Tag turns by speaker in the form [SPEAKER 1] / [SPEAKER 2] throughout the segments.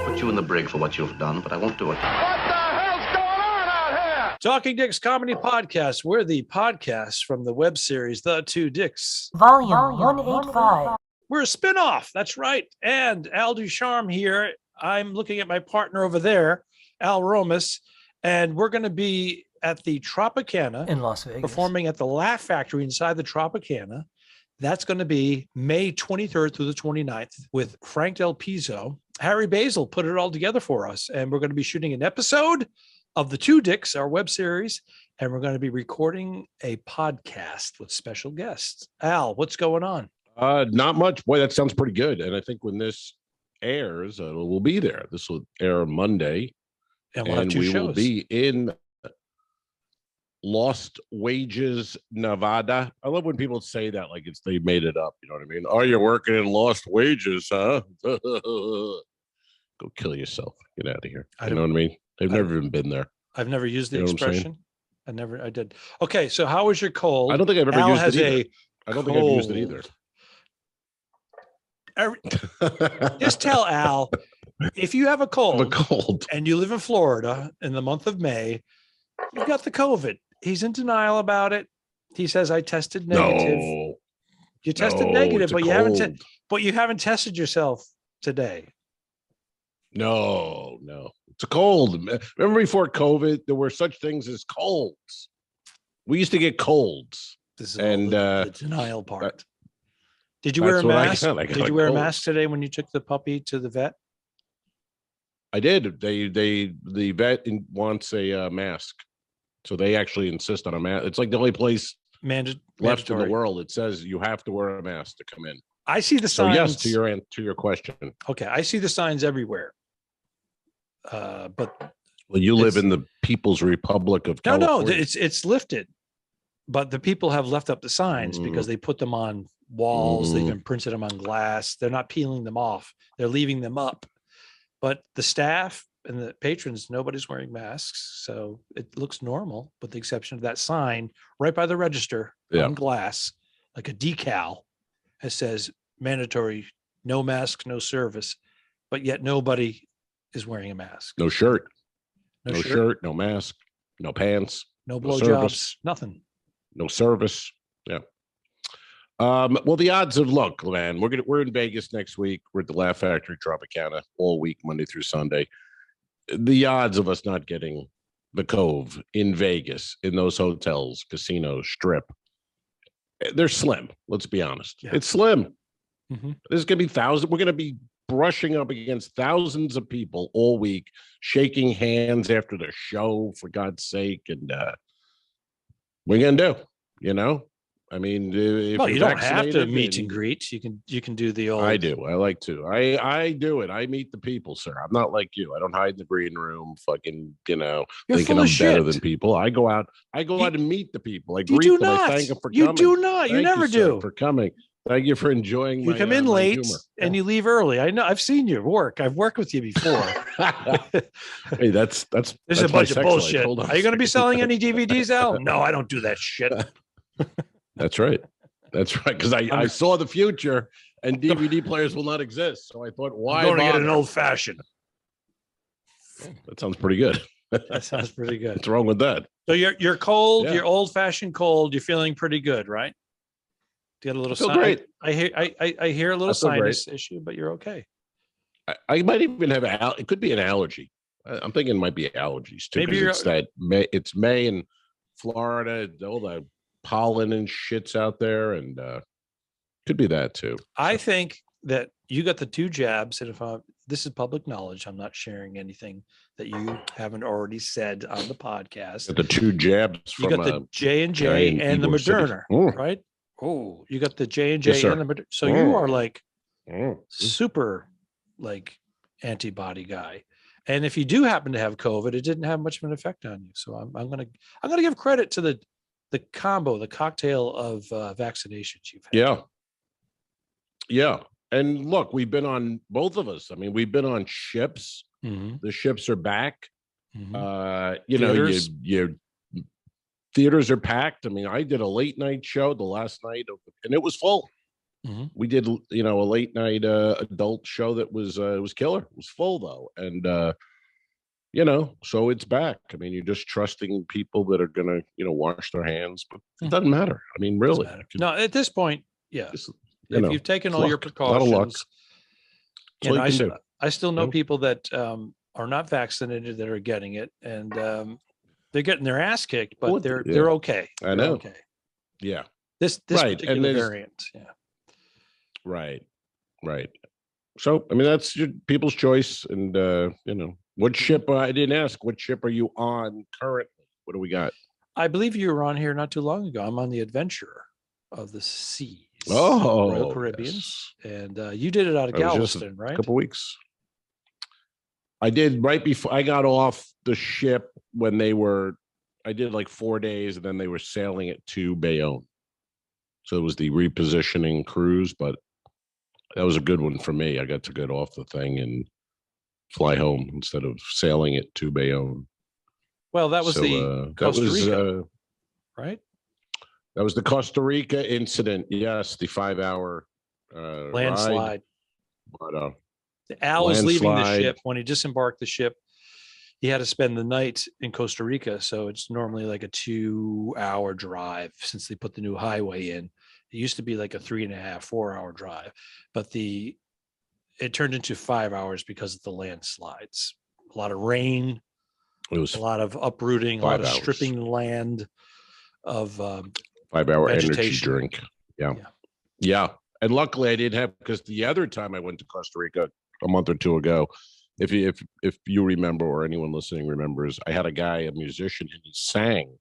[SPEAKER 1] Put you in the brig for what you've done, but I won't do it.
[SPEAKER 2] What the hell's going on out here?
[SPEAKER 3] Talking Dicks Comedy Podcast. We're the podcast from the web series The Two Dicks.
[SPEAKER 4] Volume 185.
[SPEAKER 3] We're a spinoff. That's right. And Al Ducharme here. I'm looking at my partner over there, Al Romas, and we're going to be at the Tropicana
[SPEAKER 4] In Las Vegas.
[SPEAKER 3] performing at the Laugh Factory inside the Tropicana. That's going to be May 23rd through the 29th with Frank Del Pizzo. Harry Basil put it all together for us, and we're going to be shooting an episode of The Two Dicks, our web series, and we're going to be recording a podcast with special guests. Al, what's going on?
[SPEAKER 5] Not much. Boy, that sounds pretty good. And I think when this airs, we'll be there. This will air Monday,
[SPEAKER 3] And we'll have two
[SPEAKER 5] we
[SPEAKER 3] shows.
[SPEAKER 5] will be in Lost Wages, Nevada. I love when people say that like it's they made it up. You know what I mean? Oh, you're working in Lost Wages, huh? Go kill yourself. Get out of here. You know what I mean? They've never even been there.
[SPEAKER 3] I've never used the
[SPEAKER 5] You know what I'm saying?
[SPEAKER 3] expression. I did. Okay, so how was your cold?
[SPEAKER 5] I don't think I've ever
[SPEAKER 3] Al
[SPEAKER 5] used
[SPEAKER 3] has
[SPEAKER 5] it either.
[SPEAKER 3] a
[SPEAKER 5] I don't think I've used it either.
[SPEAKER 3] Just tell Al, if you have a
[SPEAKER 5] A
[SPEAKER 3] cold
[SPEAKER 5] cold.
[SPEAKER 3] and you live in Florida in the month of May, you've got the COVID. He's in denial about it. He says, I tested negative.
[SPEAKER 5] No.
[SPEAKER 3] You tested
[SPEAKER 5] No,
[SPEAKER 3] negative,
[SPEAKER 5] it's a
[SPEAKER 3] but you haven't
[SPEAKER 5] cold.
[SPEAKER 3] but you haven't tested yourself today.
[SPEAKER 5] No. It's a cold. Remember before COVID, there were such things as colds. We used to get colds.
[SPEAKER 3] This is
[SPEAKER 5] And,
[SPEAKER 3] all the denial part. Did you wear a
[SPEAKER 5] that's what I
[SPEAKER 3] mask?
[SPEAKER 5] got. I got
[SPEAKER 3] Did
[SPEAKER 5] a
[SPEAKER 3] you wear a
[SPEAKER 5] cold.
[SPEAKER 3] mask today when you took the puppy to the vet?
[SPEAKER 5] I did. The vet wants a mask, so they actually insist on a mask. It's like the only place left in
[SPEAKER 3] Mandatory.
[SPEAKER 5] the world it says you have to wear a mask to come in.
[SPEAKER 3] I see the
[SPEAKER 5] So
[SPEAKER 3] signs.
[SPEAKER 5] yes, to your question.
[SPEAKER 3] Okay, I see the signs everywhere. But
[SPEAKER 5] Well, you live
[SPEAKER 3] It's-
[SPEAKER 5] in the People's Republic of
[SPEAKER 3] no,
[SPEAKER 5] California.
[SPEAKER 3] it's lifted. But the people have left up the signs because they put them on walls. They've been printed them on glass. They're not peeling them off. They're leaving them up. But the staff and the patrons, nobody's wearing masks. So it looks normal, with the exception of that sign right by the register
[SPEAKER 5] Yeah.
[SPEAKER 3] on glass, like a decal that says mandatory, no mask, no service. But yet nobody is wearing a mask.
[SPEAKER 5] No shirt,
[SPEAKER 3] No
[SPEAKER 5] no shirt, no mask, no pants,
[SPEAKER 3] no
[SPEAKER 5] no
[SPEAKER 3] blowjobs,
[SPEAKER 5] service.
[SPEAKER 3] nothing.
[SPEAKER 5] no service. Yeah. Well, the odds of look, man, we're in Vegas next week. We're at the Laugh Factory Tropicana all week, Monday through Sunday. The odds of us not getting the Cove in Vegas, in those hotels, casinos, strip, they're slim. Let's be honest.
[SPEAKER 3] Yeah.
[SPEAKER 5] It's slim.
[SPEAKER 3] Mhm.
[SPEAKER 5] There's going to be thousands. We're going to be brushing up against thousands of people all week, shaking hands after the show, for God's sake. And what are you going to do? You know? I mean, if
[SPEAKER 3] Well,
[SPEAKER 5] you're
[SPEAKER 3] you don't have to
[SPEAKER 5] vaccinated
[SPEAKER 3] meet and
[SPEAKER 5] and-
[SPEAKER 3] greet. You can do the old.
[SPEAKER 5] I do. I like to. I do it. I meet the people, sir. I'm not like you. I don't hide in the green room, fucking,
[SPEAKER 3] You're
[SPEAKER 5] thinking
[SPEAKER 3] full
[SPEAKER 5] I'm
[SPEAKER 3] of
[SPEAKER 5] better
[SPEAKER 3] shit.
[SPEAKER 5] than people. I go out and meet the people. I
[SPEAKER 3] You
[SPEAKER 5] greet
[SPEAKER 3] do
[SPEAKER 5] them. I
[SPEAKER 3] not.
[SPEAKER 5] thank them for
[SPEAKER 3] You
[SPEAKER 5] coming.
[SPEAKER 3] do not. You
[SPEAKER 5] Thank
[SPEAKER 3] never
[SPEAKER 5] sir,
[SPEAKER 3] do.
[SPEAKER 5] for coming. Thank you for enjoying
[SPEAKER 3] You
[SPEAKER 5] my,
[SPEAKER 3] come in
[SPEAKER 5] my
[SPEAKER 3] late
[SPEAKER 5] humor.
[SPEAKER 3] and you leave early. I know. I've seen your work. I've worked with you before.
[SPEAKER 5] Hey, that's
[SPEAKER 3] This is
[SPEAKER 5] that's
[SPEAKER 3] a
[SPEAKER 5] my
[SPEAKER 3] bunch of
[SPEAKER 5] sex life.
[SPEAKER 3] bullshit.
[SPEAKER 5] Hold on
[SPEAKER 3] Are you going to be
[SPEAKER 5] a second.
[SPEAKER 3] selling any DVDs, Al? No, I don't do that shit.
[SPEAKER 5] That's right. That's right. Because I saw the future and DVD players will not exist. So I thought, why
[SPEAKER 3] I'm going to get an
[SPEAKER 5] bother?
[SPEAKER 3] old fashioned.
[SPEAKER 5] That sounds pretty good.
[SPEAKER 3] That sounds pretty good.
[SPEAKER 5] What's wrong with that?
[SPEAKER 3] So you're cold.
[SPEAKER 5] Yeah.
[SPEAKER 3] You're old fashioned cold. You're feeling pretty good, right? Do you get a little
[SPEAKER 5] feel
[SPEAKER 3] sin-
[SPEAKER 5] great.
[SPEAKER 3] I hear. I hear a little
[SPEAKER 5] I feel great.
[SPEAKER 3] sinus issue, but you're okay.
[SPEAKER 5] I might even have it could be an allergy. I'm thinking it might be allergies too.
[SPEAKER 3] Maybe
[SPEAKER 5] Maybe
[SPEAKER 3] you're-
[SPEAKER 5] it's that May. It's May in Florida. All the pollen and shits out there, and could be that too.
[SPEAKER 3] I think that you got the 2 jabs, and if this is public knowledge, I'm not sharing anything that you haven't already said on the podcast.
[SPEAKER 5] The 2 jabs
[SPEAKER 3] You
[SPEAKER 5] from
[SPEAKER 3] got the
[SPEAKER 5] guy
[SPEAKER 3] J&J
[SPEAKER 5] in
[SPEAKER 3] and the
[SPEAKER 5] Ybor City.
[SPEAKER 3] Moderna,
[SPEAKER 5] Mm.
[SPEAKER 3] right? Oh, you got the J&J
[SPEAKER 5] Yes, sir.
[SPEAKER 3] and the Moderna. So you
[SPEAKER 5] Mm.
[SPEAKER 3] are like
[SPEAKER 5] Mm.
[SPEAKER 3] super like antibody guy. And if you do happen to have COVID, it didn't have much of an effect on you. So I'm gonna give credit to the combo, the cocktail of vaccinations you've had.
[SPEAKER 5] Yeah. And look, we've been on both of us. I mean, we've been on ships.
[SPEAKER 3] Mhm,
[SPEAKER 5] The ships are back.
[SPEAKER 3] mhm.
[SPEAKER 5] You know,
[SPEAKER 3] Theaters.
[SPEAKER 5] you theaters are packed. I mean, I did a late night show the last night, and it was full.
[SPEAKER 3] Mm-hmm.
[SPEAKER 5] We did, a late night adult show that was it was killer. It was full though, and so it's back. I mean, you're just trusting people that are gonna, wash their hands, but it doesn't matter. I mean, really.
[SPEAKER 3] No, at this point, yeah.
[SPEAKER 5] Just,
[SPEAKER 3] if you've taken all your
[SPEAKER 5] luck, a lot of luck.
[SPEAKER 3] precautions,
[SPEAKER 5] That's all
[SPEAKER 3] and
[SPEAKER 5] you can do.
[SPEAKER 3] I still know people that are not vaccinated that are getting it, and they're getting their ass kicked, but they're okay.
[SPEAKER 5] I know.
[SPEAKER 3] Okay.
[SPEAKER 5] Yeah.
[SPEAKER 3] This
[SPEAKER 5] Right,
[SPEAKER 3] particular
[SPEAKER 5] and
[SPEAKER 3] variant. Yeah.
[SPEAKER 5] Right. So, I mean, that's your people's choice, and what ship? I didn't ask. What ship are you on currently? What do we got?
[SPEAKER 3] I believe you were on here not too long ago. I'm on the Adventurer of the Seas.
[SPEAKER 5] Royal
[SPEAKER 3] Caribbean,
[SPEAKER 5] yes.
[SPEAKER 3] and you did it out of Galveston, right?
[SPEAKER 5] A couple weeks. I did right before I got off the ship when I did like 4 days, and then they were sailing it to Bayonne. So it was the repositioning cruise, but that was a good one for me. I got to get off the thing and fly home instead of sailing it to Bayonne.
[SPEAKER 3] Well, that was the Costa Rica, right?
[SPEAKER 5] That was the Costa Rica incident. Yes, the 5-hour
[SPEAKER 3] landslide.
[SPEAKER 5] Ride. But,
[SPEAKER 3] Al was leaving the ship. When he disembarked the ship, he had to spend the night in Costa Rica. So it's normally like a 2-hour drive since they put the new highway in. It used to be like a 3.5, 4-hour drive, but it turned into 5 hours because of the landslides. A lot of rain. It was a lot of uprooting, a lot of stripping land of
[SPEAKER 5] 5-hour energy
[SPEAKER 3] vegetation.
[SPEAKER 5] drink. Yeah. And luckily I didn't have, because the other time I went to Costa Rica a month or two ago, if you remember, or anyone listening remembers, I had a musician, and he sang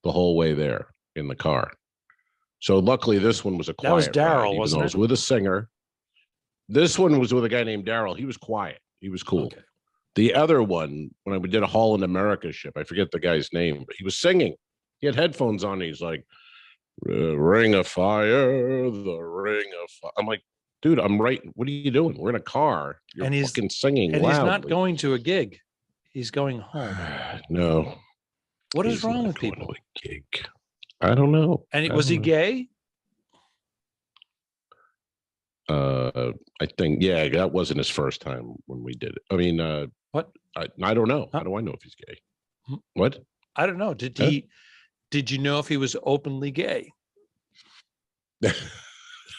[SPEAKER 5] the whole way there in the car. So luckily this one was a quiet.
[SPEAKER 3] That was Daryl, wasn't it?
[SPEAKER 5] It was with a singer. This one was with a guy named Daryl. He was quiet. He was cool. Okay. The other one, when we did a Holland America ship, I forget the guy's name, but he was singing. He had headphones on. He's like, "Ring of fire, the ring of fire." I'm like, dude, I'm right. What are you doing? We're in a car. You're fucking singing
[SPEAKER 3] and
[SPEAKER 5] loudly.
[SPEAKER 3] He's not going to a gig. He's going home.
[SPEAKER 5] No.
[SPEAKER 3] What is wrong with people?
[SPEAKER 5] To a gig. I don't know.
[SPEAKER 3] And was he gay?
[SPEAKER 5] I think, that wasn't his first time when we did it. I mean,
[SPEAKER 3] what?
[SPEAKER 5] I don't know. How do I know if he's gay? What?
[SPEAKER 3] I don't know. Did you know if he was openly gay?
[SPEAKER 5] I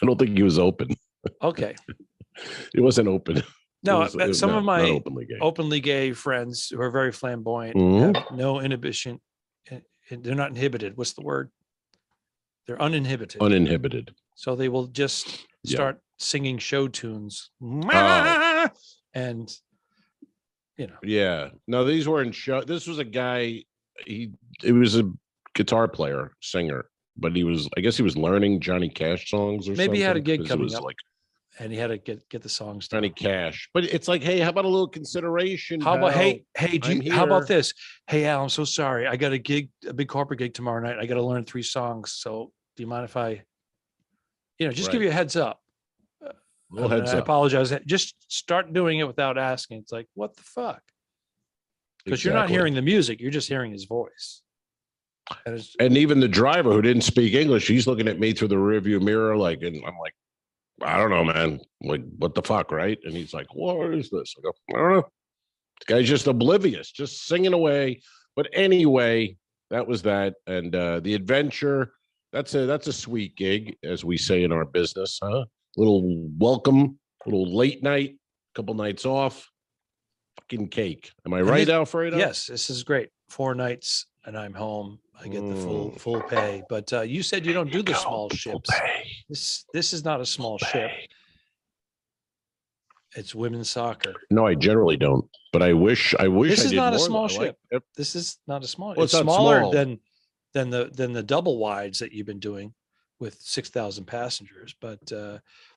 [SPEAKER 5] don't think he was open.
[SPEAKER 3] Okay.
[SPEAKER 5] It wasn't open.
[SPEAKER 3] No, some of my openly gay friends who are very flamboyant have no inhibition. They're not inhibited. What's the word? They're uninhibited.
[SPEAKER 5] Uninhibited.
[SPEAKER 3] So they will just start singing show tunes. And,
[SPEAKER 5] Yeah. No, these weren't show. This was a guy. It was a guitar player, singer, but I guess he was learning Johnny Cash songs or something.
[SPEAKER 3] Maybe he had a gig coming up. And he had to get the songs done.
[SPEAKER 5] Johnny Cash. But it's like, hey, how about a little consideration?
[SPEAKER 3] How about, how about this? Hey, Al, I'm so sorry. I got a big corporate gig tomorrow night. I got to learn 3 songs. So do you mind if I, give you a heads up? I apologize. Just start doing it without asking. It's like, what the fuck? Because you're not hearing the music. You're just hearing his voice.
[SPEAKER 5] And even the driver who didn't speak English, he's looking at me through the rearview mirror, and I'm like, I don't know, man. Like, what the fuck, right? And he's like, what is this? I go, I don't know. The guy's just oblivious, just singing away. But anyway, that was that. And the Adventure, that's a sweet gig, as we say in our business, huh? Little welcome, little late night, couple nights off, fucking cake. Am I right, Alfredo?
[SPEAKER 3] Yes, this is great. 4 nights and I'm home. I get the full pay. But you said you don't do the small ships. This is not a small ship. It's women's soccer.
[SPEAKER 5] No, I generally don't. But I wish.
[SPEAKER 3] This is not a small
[SPEAKER 5] ship.
[SPEAKER 3] This is not a small.
[SPEAKER 5] Well,
[SPEAKER 3] it's smaller than the double wides that you've been doing with 6,000 passengers. But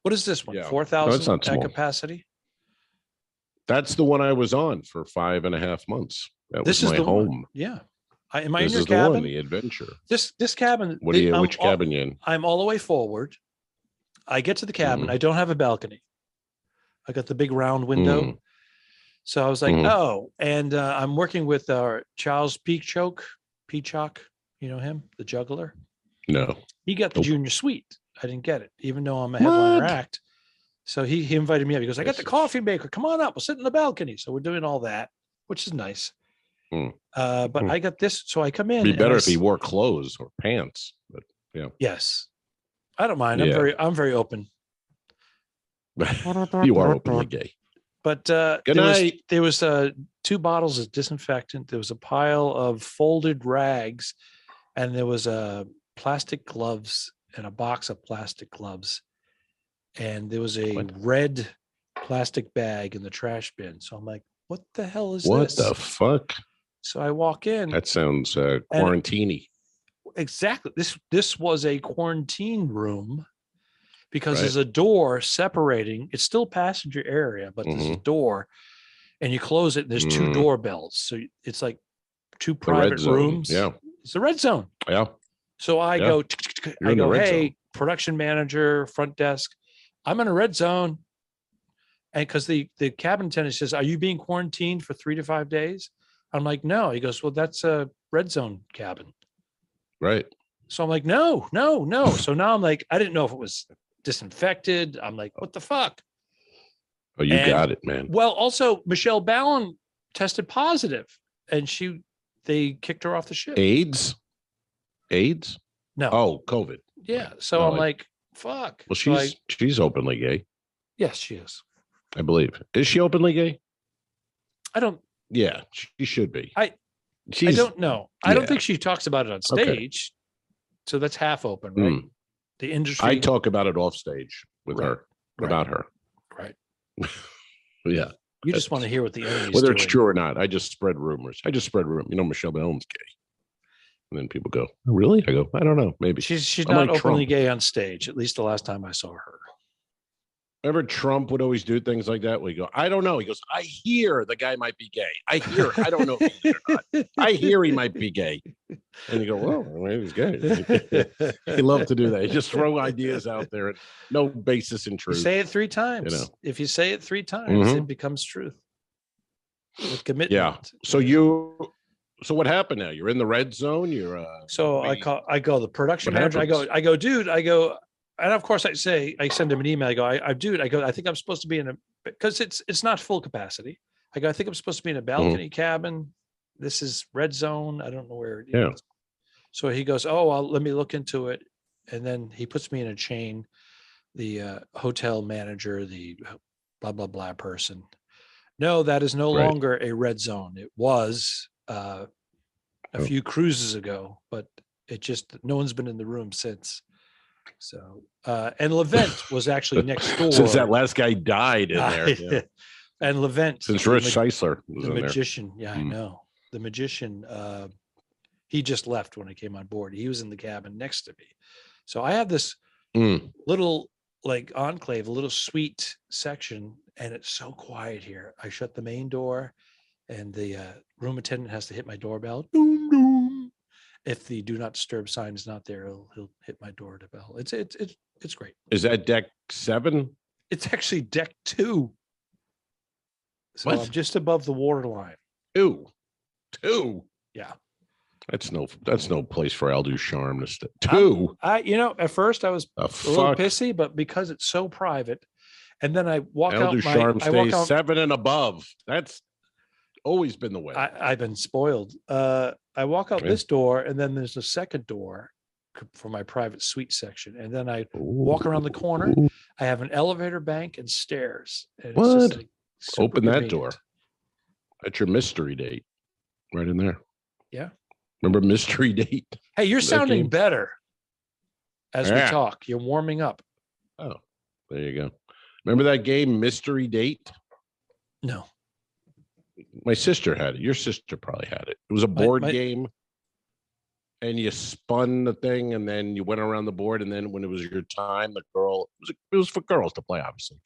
[SPEAKER 3] what is this one? 4,000 at capacity.
[SPEAKER 5] That's the one I was on for 5.5 months. This was my home.
[SPEAKER 3] One. Yeah. Am I in your cabin?
[SPEAKER 5] The Adventure.
[SPEAKER 3] This cabin.
[SPEAKER 5] Which cabin you in?
[SPEAKER 3] I'm all the way forward. I get to the cabin. I don't have a balcony. I got the big round window. So I was like, oh, and I'm working with Charles Peacock, You know him, the juggler?
[SPEAKER 5] No.
[SPEAKER 3] He got the
[SPEAKER 5] Nope.
[SPEAKER 3] junior suite. I didn't get it, even though I'm a headliner
[SPEAKER 5] What?
[SPEAKER 3] act. So he invited me up. He goes, I got the coffee maker. Come on up. We'll sit in the balcony. So we're doing all that, which is nice. But I got this. So I come in.
[SPEAKER 5] It'd be better
[SPEAKER 3] and
[SPEAKER 5] if he wore clothes or pants. But yeah.
[SPEAKER 3] Yes. I don't mind.
[SPEAKER 5] Yeah.
[SPEAKER 3] I'm very open.
[SPEAKER 5] You are openly gay.
[SPEAKER 3] But
[SPEAKER 5] Good night.
[SPEAKER 3] there was 2 bottles of disinfectant. There was a pile of folded rags, and there was plastic gloves and a box of plastic gloves. And there was a red plastic bag in the trash bin. So I'm like, what the hell is this?
[SPEAKER 5] What the fuck?
[SPEAKER 3] So I walk in.
[SPEAKER 5] That sounds quarantine-y.
[SPEAKER 3] Exactly. This was a quarantine room because
[SPEAKER 5] Right.
[SPEAKER 3] there's a door separating. It's still passenger area, but there's a door, and you close it. And there's 2 doorbells, so it's like 2 private rooms.
[SPEAKER 5] Yeah,
[SPEAKER 3] It's the red zone.
[SPEAKER 5] yeah.
[SPEAKER 3] So I
[SPEAKER 5] Yeah.
[SPEAKER 3] go.
[SPEAKER 5] You're
[SPEAKER 3] I
[SPEAKER 5] in the
[SPEAKER 3] go.
[SPEAKER 5] red
[SPEAKER 3] Hey,
[SPEAKER 5] zone.
[SPEAKER 3] production manager, front desk. I'm in a red zone, and because the cabin attendant says, "Are you being quarantined for 3 to 5 days?" I'm like, "No." He goes, "Well, that's a red zone cabin."
[SPEAKER 5] Right.
[SPEAKER 3] So I'm like, no. So now I'm like, I didn't know if it was disinfected. I'm like, what the fuck?
[SPEAKER 5] Oh, you got it, man.
[SPEAKER 3] Well, also Michelle Ballon tested positive, and they kicked her off the ship.
[SPEAKER 5] AIDS?
[SPEAKER 3] No.
[SPEAKER 5] Oh, COVID.
[SPEAKER 3] Yeah. So
[SPEAKER 5] No,
[SPEAKER 3] I'm like, fuck.
[SPEAKER 5] Well,
[SPEAKER 3] So
[SPEAKER 5] she's openly gay,
[SPEAKER 3] yes, she is.
[SPEAKER 5] I believe. Is she openly gay?
[SPEAKER 3] I don't
[SPEAKER 5] Yeah, she should be.
[SPEAKER 3] I
[SPEAKER 5] She's,
[SPEAKER 3] don't know. I don't
[SPEAKER 5] yeah.
[SPEAKER 3] think she talks about it on
[SPEAKER 5] Okay.
[SPEAKER 3] stage. So that's half open, right? The industry.
[SPEAKER 5] I talk about it off stage with
[SPEAKER 3] Right.
[SPEAKER 5] her, about her.
[SPEAKER 3] Right.
[SPEAKER 5] Yeah.
[SPEAKER 3] You just want to hear what the enemy's
[SPEAKER 5] Whether
[SPEAKER 3] doing.
[SPEAKER 5] it's true or not, I just spread rumors. You know, Michelle Bellon's gay. And then people go, oh, really? I go, I don't know. Maybe.
[SPEAKER 3] She's
[SPEAKER 5] I'm
[SPEAKER 3] not
[SPEAKER 5] like
[SPEAKER 3] openly
[SPEAKER 5] Trump.
[SPEAKER 3] gay on stage, at least the last time I saw her.
[SPEAKER 5] Remember Trump would always do things like that? We go, I don't know. He goes, I hear the guy might be gay. I hear. I don't know if he is or not. I hear he might be gay. And you go, well, maybe he's gay. He loved to do that. He just throw ideas out there and no basis in
[SPEAKER 3] You
[SPEAKER 5] truth.
[SPEAKER 3] say it 3 times.
[SPEAKER 5] You know.
[SPEAKER 3] If you say it 3 times,
[SPEAKER 5] Mhm.
[SPEAKER 3] it becomes truth. With commitment.
[SPEAKER 5] Yeah. So what happened now? You're in the red zone. You're
[SPEAKER 3] So I go the production
[SPEAKER 5] What
[SPEAKER 3] manager.
[SPEAKER 5] happens?
[SPEAKER 3] I go, dude. I go, and of course I send him an email. I go, I think I'm supposed to be in a, because it's not full capacity. I go, I think I'm supposed to be in a balcony cabin. This is red zone. I don't know where it is.
[SPEAKER 5] Yeah.
[SPEAKER 3] So he goes, oh, well, let me look into it. And then he puts me in a chain, the hotel manager, the blah, blah, blah person. No, that is no
[SPEAKER 5] Right.
[SPEAKER 3] longer a red zone. It was a few cruises ago, but it just, no one's been in the room since. So, and Levent was actually next door.
[SPEAKER 5] Since that last guy died in there. Yeah.
[SPEAKER 3] And Levent.
[SPEAKER 5] Since Rich Scheisler was
[SPEAKER 3] the
[SPEAKER 5] in there.
[SPEAKER 3] magician. Yeah, I know. The magician, he just left when I came on board. He was in the cabin next to me. So I have this little like enclave, a little suite section, and it's so quiet here. I shut the main door, and the room attendant has to hit my doorbell. Doom, doom. If the do not disturb sign is not there, he'll hit my doorbell. It's great.
[SPEAKER 5] Is that deck 7?
[SPEAKER 3] It's actually deck 2. So
[SPEAKER 5] What?
[SPEAKER 3] I'm just above the water line.
[SPEAKER 5] 2.
[SPEAKER 3] Yeah.
[SPEAKER 5] That's no place for Al Ducharme to stay. 2.
[SPEAKER 3] At first I was
[SPEAKER 5] The
[SPEAKER 3] a little
[SPEAKER 5] fuck?
[SPEAKER 3] pissy, but because it's so private, and then I walk
[SPEAKER 5] Al
[SPEAKER 3] out.
[SPEAKER 5] Ducharme
[SPEAKER 3] I walk
[SPEAKER 5] stays
[SPEAKER 3] out.
[SPEAKER 5] 7 and above. That's always been the way.
[SPEAKER 3] I've been spoiled. I walk out
[SPEAKER 5] Okay.
[SPEAKER 3] this door, and then there's a second door for my private suite section, and then I walk around the corner.
[SPEAKER 5] Ooh.
[SPEAKER 3] I have an elevator bank and stairs. And it's
[SPEAKER 5] What?
[SPEAKER 3] just like super
[SPEAKER 5] Open that
[SPEAKER 3] convenient.
[SPEAKER 5] door. That's your mystery date, right in there.
[SPEAKER 3] Yeah.
[SPEAKER 5] Remember mystery date?
[SPEAKER 3] Hey, you're
[SPEAKER 5] That
[SPEAKER 3] sounding
[SPEAKER 5] game?
[SPEAKER 3] better as we
[SPEAKER 5] Yeah.
[SPEAKER 3] talk. You're warming up.
[SPEAKER 5] Oh, there you go. Remember that game, Mystery Date?
[SPEAKER 3] No.
[SPEAKER 5] My sister had it. Your sister probably had it. It was a board
[SPEAKER 3] my-
[SPEAKER 5] game, and you spun the thing, and then you went around the board, and then when it was your time, the girl it was for girls to play, obviously.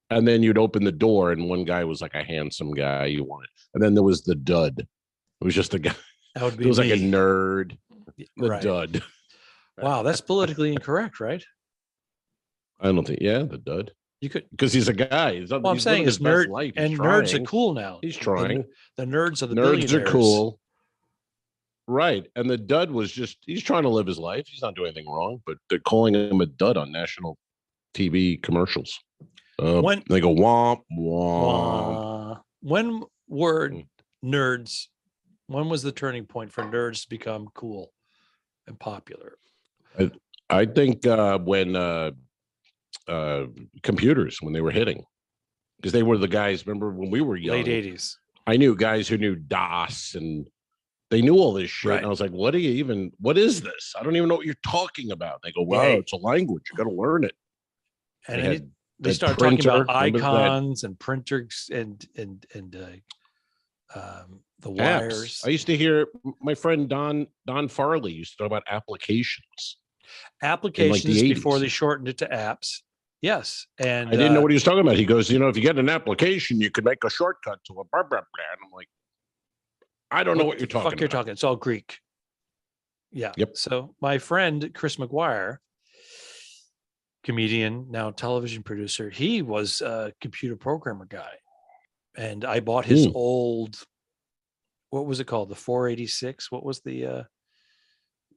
[SPEAKER 5] And then you'd open the door, and one guy was like a handsome guy you wanted, and then there was the dud. It was just a guy.
[SPEAKER 3] That would be
[SPEAKER 5] It was like a
[SPEAKER 3] me.
[SPEAKER 5] nerd. The
[SPEAKER 3] Right.
[SPEAKER 5] dud.
[SPEAKER 3] Wow, that's politically incorrect, right?
[SPEAKER 5] I don't think. Yeah, the dud.
[SPEAKER 3] You could.
[SPEAKER 5] Because he's a guy. He's
[SPEAKER 3] Well, I'm
[SPEAKER 5] he's
[SPEAKER 3] saying
[SPEAKER 5] living
[SPEAKER 3] is
[SPEAKER 5] his best
[SPEAKER 3] nerd
[SPEAKER 5] life. He's
[SPEAKER 3] and nerds are
[SPEAKER 5] trying.
[SPEAKER 3] cool now.
[SPEAKER 5] He's trying.
[SPEAKER 3] The nerds are the
[SPEAKER 5] Nerds are
[SPEAKER 3] billionaires.
[SPEAKER 5] cool. Right. And the dud was just, he's trying to live his life. He's not doing anything wrong, but they're calling him a dud on national TV commercials.
[SPEAKER 3] When
[SPEAKER 5] they go womp, womp.
[SPEAKER 3] When were nerds, when was the turning point for nerds to become cool and popular?
[SPEAKER 5] I think when computers, when they were hitting, because they were the guys, remember when we were young?
[SPEAKER 3] Late 80s.
[SPEAKER 5] I knew guys who knew DOS and they knew all this shit.
[SPEAKER 3] Right.
[SPEAKER 5] And I was like, what is this? I don't even know what you're talking about. They go, well, it's a language. You got to learn it.
[SPEAKER 3] And they started talking about icons and printers and the wires.
[SPEAKER 5] Apps. I used to hear my friend Don Farley used to talk about applications.
[SPEAKER 3] Applications before they shortened it to apps. Yes. And
[SPEAKER 5] I didn't know what he was talking about. He goes, if you get an application, you can make a shortcut to a blah, blah, blah. And I'm like, I don't know what you're talking about.
[SPEAKER 3] It's all Greek. Yeah.
[SPEAKER 5] Yep.
[SPEAKER 3] So my friend, Chris McGuire, comedian, now television producer, he was a computer programmer guy. And I bought his old, what was it called? The 486. What was the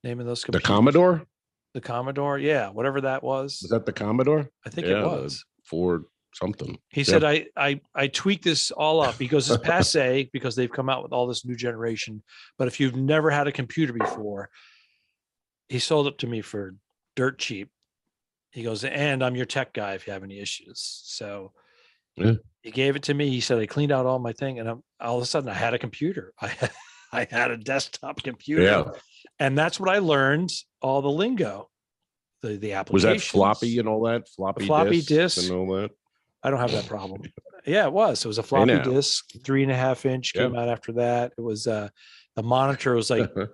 [SPEAKER 3] name of those computers?
[SPEAKER 5] The Commodore?
[SPEAKER 3] The Commodore. Yeah. Whatever that was.
[SPEAKER 5] Was that the Commodore?
[SPEAKER 3] I think it was.
[SPEAKER 5] Ford something.
[SPEAKER 3] He said, I tweaked this all up. He goes, it's passe because they've come out with all this new generation. But if you've never had a computer before, he sold it to me for dirt cheap. He goes, and I'm your tech guy if you have any issues. So he gave it to me. He said, I cleaned out all my thing. And all of a sudden I had a computer. I had a desktop computer.
[SPEAKER 5] Yeah.
[SPEAKER 3] And that's what I learned, all the lingo, the applications.
[SPEAKER 5] Was that floppy and all that? Floppy disk and all that?
[SPEAKER 3] I don't have that problem. Yeah, it was. It was a floppy disk, 3.5 inch came out after that. It was the monitor was like it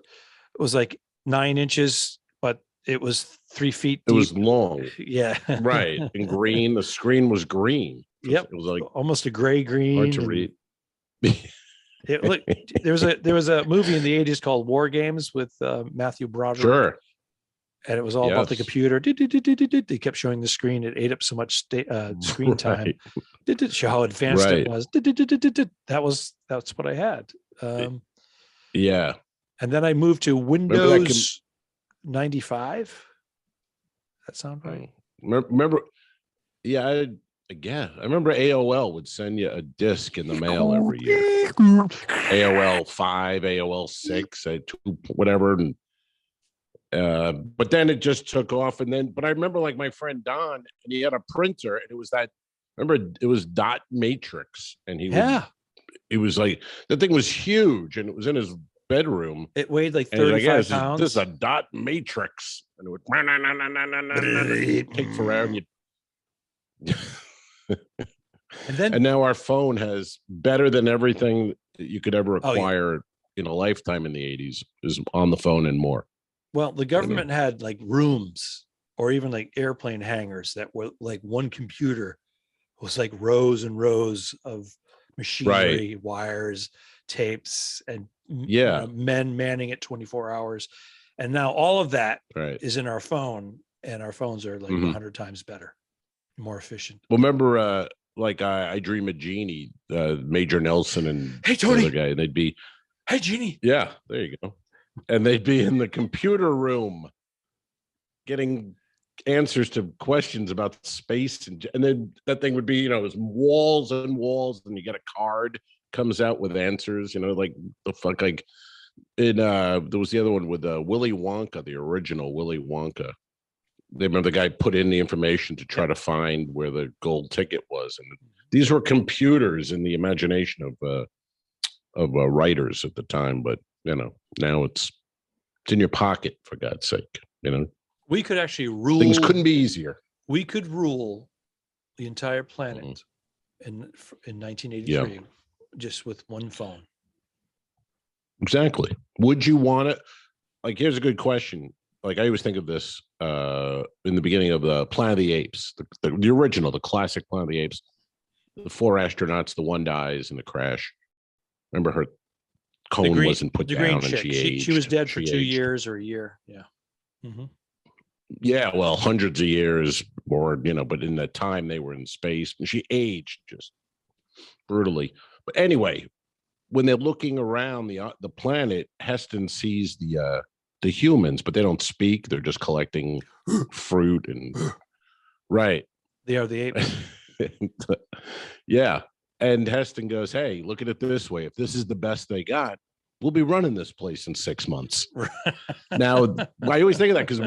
[SPEAKER 3] was like 9 inches, but it was 3 feet deep.
[SPEAKER 5] It was long.
[SPEAKER 3] Yeah.
[SPEAKER 5] Right. And green. The screen was green.
[SPEAKER 3] Yep.
[SPEAKER 5] It was like
[SPEAKER 3] almost a gray green.
[SPEAKER 5] Hard to read.
[SPEAKER 3] Look, there was a movie in the 80s called War Games with Matthew Broderick.
[SPEAKER 5] Sure.
[SPEAKER 3] And it was all about the computer. They kept showing the screen. It ate up so much screen time. Show how advanced it was. That's what I had.
[SPEAKER 5] Yeah.
[SPEAKER 3] And then I moved to Windows 95. That sound right?
[SPEAKER 5] Remember? Yeah, I remember AOL would send you a disc in the mail every year. AOL 5, AOL 6, 2, whatever. And but then it just took off. But I remember like my friend Don, and he had a printer, and it was it was dot matrix, and it was like, the thing was huge, and it was in his bedroom.
[SPEAKER 3] It weighed like 35 pounds.
[SPEAKER 5] This is a dot matrix, and it would take forever. And now our phone has better than everything that you could ever acquire in a lifetime in the 80s is on the phone and more.
[SPEAKER 3] Well, the government had like rooms or even like airplane hangars that were like one computer was like rows and rows of machinery, wires, tapes, and men manning it 24 hours. And now all of that is in our phone, and our phones are like 100 times better, more efficient.
[SPEAKER 5] Well, remember, like I Dream of Jeannie, Major Nelson and
[SPEAKER 3] Hey Tony,
[SPEAKER 5] the other guy, they'd be,
[SPEAKER 3] hey Jeannie.
[SPEAKER 5] Yeah, there you go. And they'd be in the computer room getting answers to questions about space, and then that thing would be, it was walls and walls, and you get a card comes out with answers, like the fuck, like in there was the other one with Willy Wonka, the original Willy Wonka. They remember the guy put in the information to try to find where the gold ticket was, and these were computers in the imagination of writers at the time. But now it's in your pocket, for God's sake.
[SPEAKER 3] We could actually rule.
[SPEAKER 5] Things couldn't be easier.
[SPEAKER 3] We could rule the entire planet in 1983 just with one phone.
[SPEAKER 5] Exactly. Would you want it? Like, here's a good question. Like, I always think of this in the beginning of the Planet of the Apes, the original, the classic Planet of the Apes. The 4 astronauts, the one dies in the crash. Remember, her cone wasn't put down, and she aged.
[SPEAKER 3] She was dead for 2 years or a year. Yeah. Mm-hmm.
[SPEAKER 5] Yeah, well, hundreds of years, or but in that time they were in space, and she aged just brutally. But anyway, when they're looking around the planet, Heston sees the humans, but they don't speak. They're just collecting fruit and right.
[SPEAKER 3] They are the apes.
[SPEAKER 5] Yeah. And Heston goes, hey, look at it this way. If this is the best they got, we'll be running this place in 6 months. Now, I always think of that because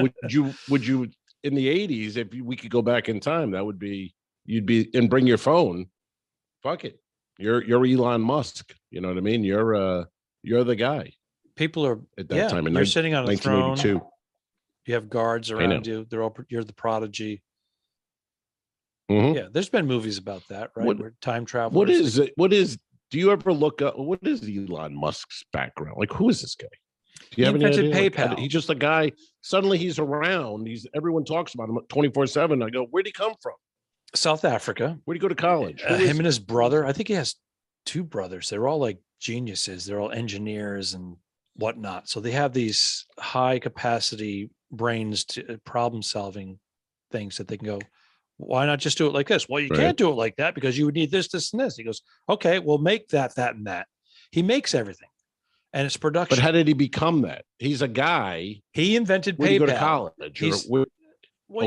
[SPEAKER 5] would you in the 80s, if we could go back in time, that would be you'd be and bring your phone. Fuck it. You're Elon Musk. You know what I mean? You're the guy.
[SPEAKER 3] People are
[SPEAKER 5] at that time.
[SPEAKER 3] You're sitting on a throne.
[SPEAKER 5] 1982.
[SPEAKER 3] You have guards around you. You're the prodigy.
[SPEAKER 5] Mm-hmm.
[SPEAKER 3] Yeah, there's been movies about that, right? Where time travel.
[SPEAKER 5] What is it? Do you ever look up what is Elon Musk's background? Like, who is this guy? Do you have any idea?
[SPEAKER 3] PayPal.
[SPEAKER 5] Like, he's just a guy. Suddenly he's around. Everyone talks about him 24/7. I go, where'd he come from?
[SPEAKER 3] South Africa.
[SPEAKER 5] Where'd he go to college?
[SPEAKER 3] Him and his brother. I think he has 2 brothers. They're all like geniuses. They're all engineers and whatnot. So they have these high capacity brains to problem solving things that they can go, why not just do it like this? Well, you can't do it like that because you would need this, this, and this. He goes, okay, we'll make that, and that. He makes everything. And it's production.
[SPEAKER 5] But how did he become that? He's a guy.
[SPEAKER 3] He invented PayPal.
[SPEAKER 5] Where did he go to college?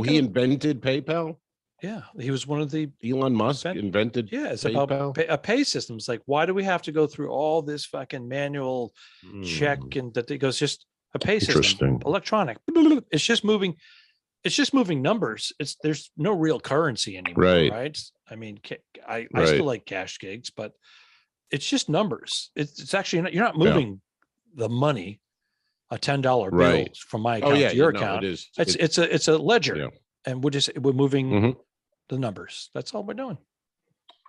[SPEAKER 5] He invented PayPal?
[SPEAKER 3] Yeah. He was one of the...
[SPEAKER 5] Elon Musk invented
[SPEAKER 3] it's
[SPEAKER 5] PayPal?
[SPEAKER 3] about a pay system. It's like, why do we have to go through all this fucking manual check and that it goes just a pay system, electronic. It's just moving numbers. There's no real currency anymore, right? I mean, I still like cash gigs, but it's just numbers. It's actually you're not moving the money, a $10 bill from my account to your account. It's a ledger, and we're moving the numbers. That's all we're doing.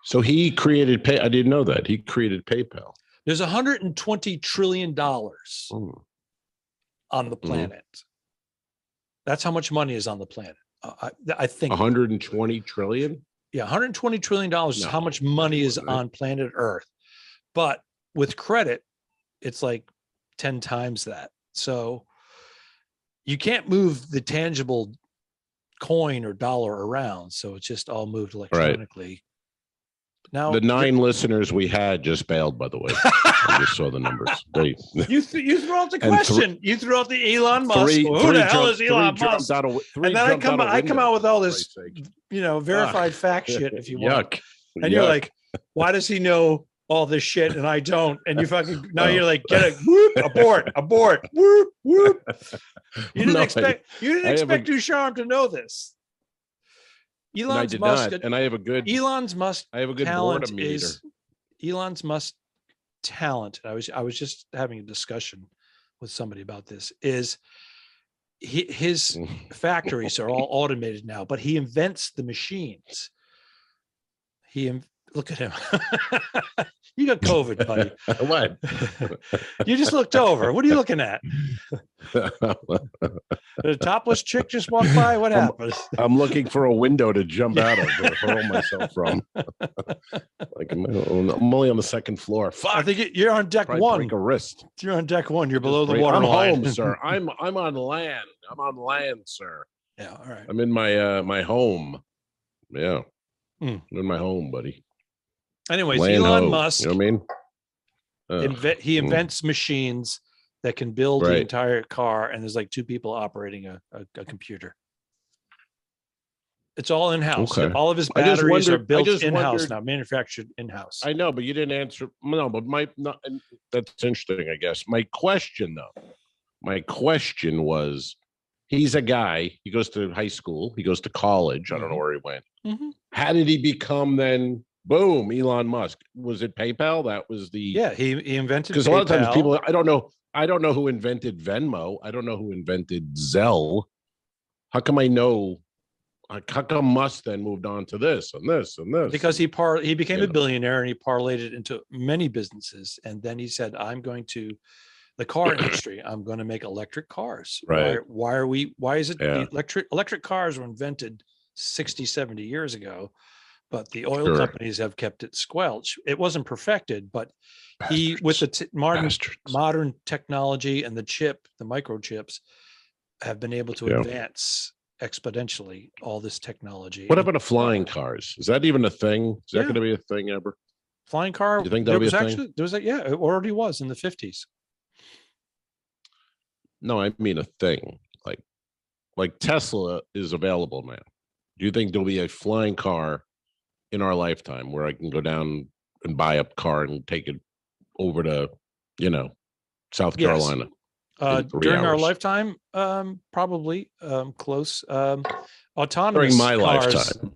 [SPEAKER 5] So he created I didn't know that he created PayPal.
[SPEAKER 3] There's $120 trillion on the planet. That's how much money is on the planet. I think
[SPEAKER 5] 120 trillion.
[SPEAKER 3] Yeah, $120 trillion is how much money is on planet Earth. But with credit, it's like 10 times that. So you can't move the tangible coin or dollar around. So it's just all moved electronically. Right. Now
[SPEAKER 5] the 9 listeners we had just bailed, by the way. I just saw the numbers.
[SPEAKER 3] You threw out the question. You threw out the Elon Musk. Who the hell is Elon Musk? And then I come out with all this, verified fact shit if you want. And you're like, why does he know all this shit and I don't? And you fucking you're like, get it, whoop, abort, whoop, whoop. You didn't expect Ducharme to know this. Elon Musk,
[SPEAKER 5] and I have a good
[SPEAKER 3] Elon's Musk.
[SPEAKER 5] I have a good
[SPEAKER 3] talent
[SPEAKER 5] boredom meter.
[SPEAKER 3] Elon's Musk talent. I was just having a discussion with somebody about this. Is his factories are all automated now, but he invents the machines. Look at him. You got COVID, buddy.
[SPEAKER 5] What?
[SPEAKER 3] You just looked over. What are you looking at? The topless chick just walked by. What happened?
[SPEAKER 5] I'm looking for a window to jump out of or hurl myself from. Like I'm only on the 2nd floor. Fuck.
[SPEAKER 3] I think you're on deck
[SPEAKER 5] Probably
[SPEAKER 3] 1.
[SPEAKER 5] Break a wrist.
[SPEAKER 3] You're on deck 1. You're below the water line.
[SPEAKER 5] I'm home, sir. I'm on land. I'm on land, sir.
[SPEAKER 3] Yeah. All right.
[SPEAKER 5] I'm in my home. Yeah. I'm in my home, buddy.
[SPEAKER 3] Anyways, Elon Musk,
[SPEAKER 5] you know what I mean?
[SPEAKER 3] He invents machines that can build the entire car, and there's like 2 people operating a computer. It's all in-house.
[SPEAKER 5] Okay.
[SPEAKER 3] All of his batteries are built in-house now, manufactured in-house.
[SPEAKER 5] I know, but you didn't answer. No, but that's interesting, I guess. My question was, he's a guy, he goes to high school, he goes to college. I don't know where he went. How did he become then? Boom, Elon Musk. Was it PayPal? That was the
[SPEAKER 3] he invented
[SPEAKER 5] because a lot of times people I don't know who invented Venmo. I don't know who invented Zelle. How come I know? How come Musk then moved on to this and this and this?
[SPEAKER 3] Because he became a billionaire and he parlayed it into many businesses, and then he said, "I'm going to the car industry. I'm going to make electric cars."
[SPEAKER 5] Right?
[SPEAKER 3] Why is it electric cars were invented 60, 70 years ago? But the oil companies have kept it squelched. It wasn't perfected, but with the modern technology and the microchips, have been able to advance exponentially all this technology.
[SPEAKER 5] What about flying cars? Is that even a thing? Is that going to be a thing ever?
[SPEAKER 3] Flying car.
[SPEAKER 5] You think that'll be a thing?
[SPEAKER 3] There was yeah, it already was in the 50s.
[SPEAKER 5] No, I mean a thing. Like Tesla is available now. Do you think there'll be a flying car in our lifetime where I can go down and buy a car and take it over to, South Carolina?
[SPEAKER 3] During our
[SPEAKER 5] hours?
[SPEAKER 3] lifetime, probably close. Autonomous
[SPEAKER 5] During my
[SPEAKER 3] cars,
[SPEAKER 5] lifetime.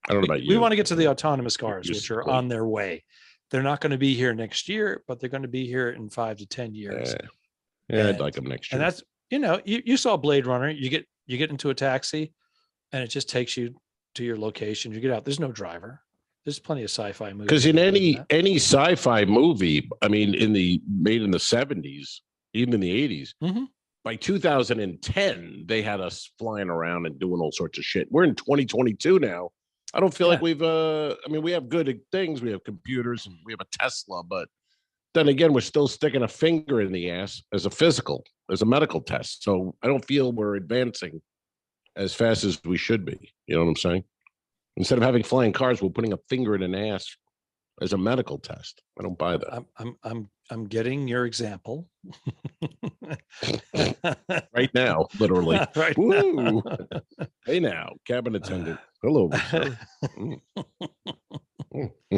[SPEAKER 5] I don't know about you.
[SPEAKER 3] We want to get to the autonomous cars, which are
[SPEAKER 5] Basically.
[SPEAKER 3] on their way. They're not going to be here next year, but they're going to be here in 5 to 10 years.
[SPEAKER 5] I'd like them next year.
[SPEAKER 3] And that's, you saw Blade Runner. You get into a taxi, and it just takes you to your location. You get out. There's no driver. There's plenty of sci-fi movies.
[SPEAKER 5] Because in any sci-fi movie, I mean, made in the 70s, even in the 80s, by 2010, they had us flying around and doing all sorts of shit. We're in 2022 now. I don't feel like we've we have good things. We have computers and we have a Tesla, but then again, we're still sticking a finger in the ass as a medical test. So I don't feel we're advancing as fast as we should be. You know what I'm saying? Instead of having flying cars, we're putting a finger in an ass as a medical test. I don't buy that.
[SPEAKER 3] I'm getting your example.
[SPEAKER 5] Right now, literally.
[SPEAKER 3] Right
[SPEAKER 5] Woo. Hey now, cabin attendant. Hello, sir.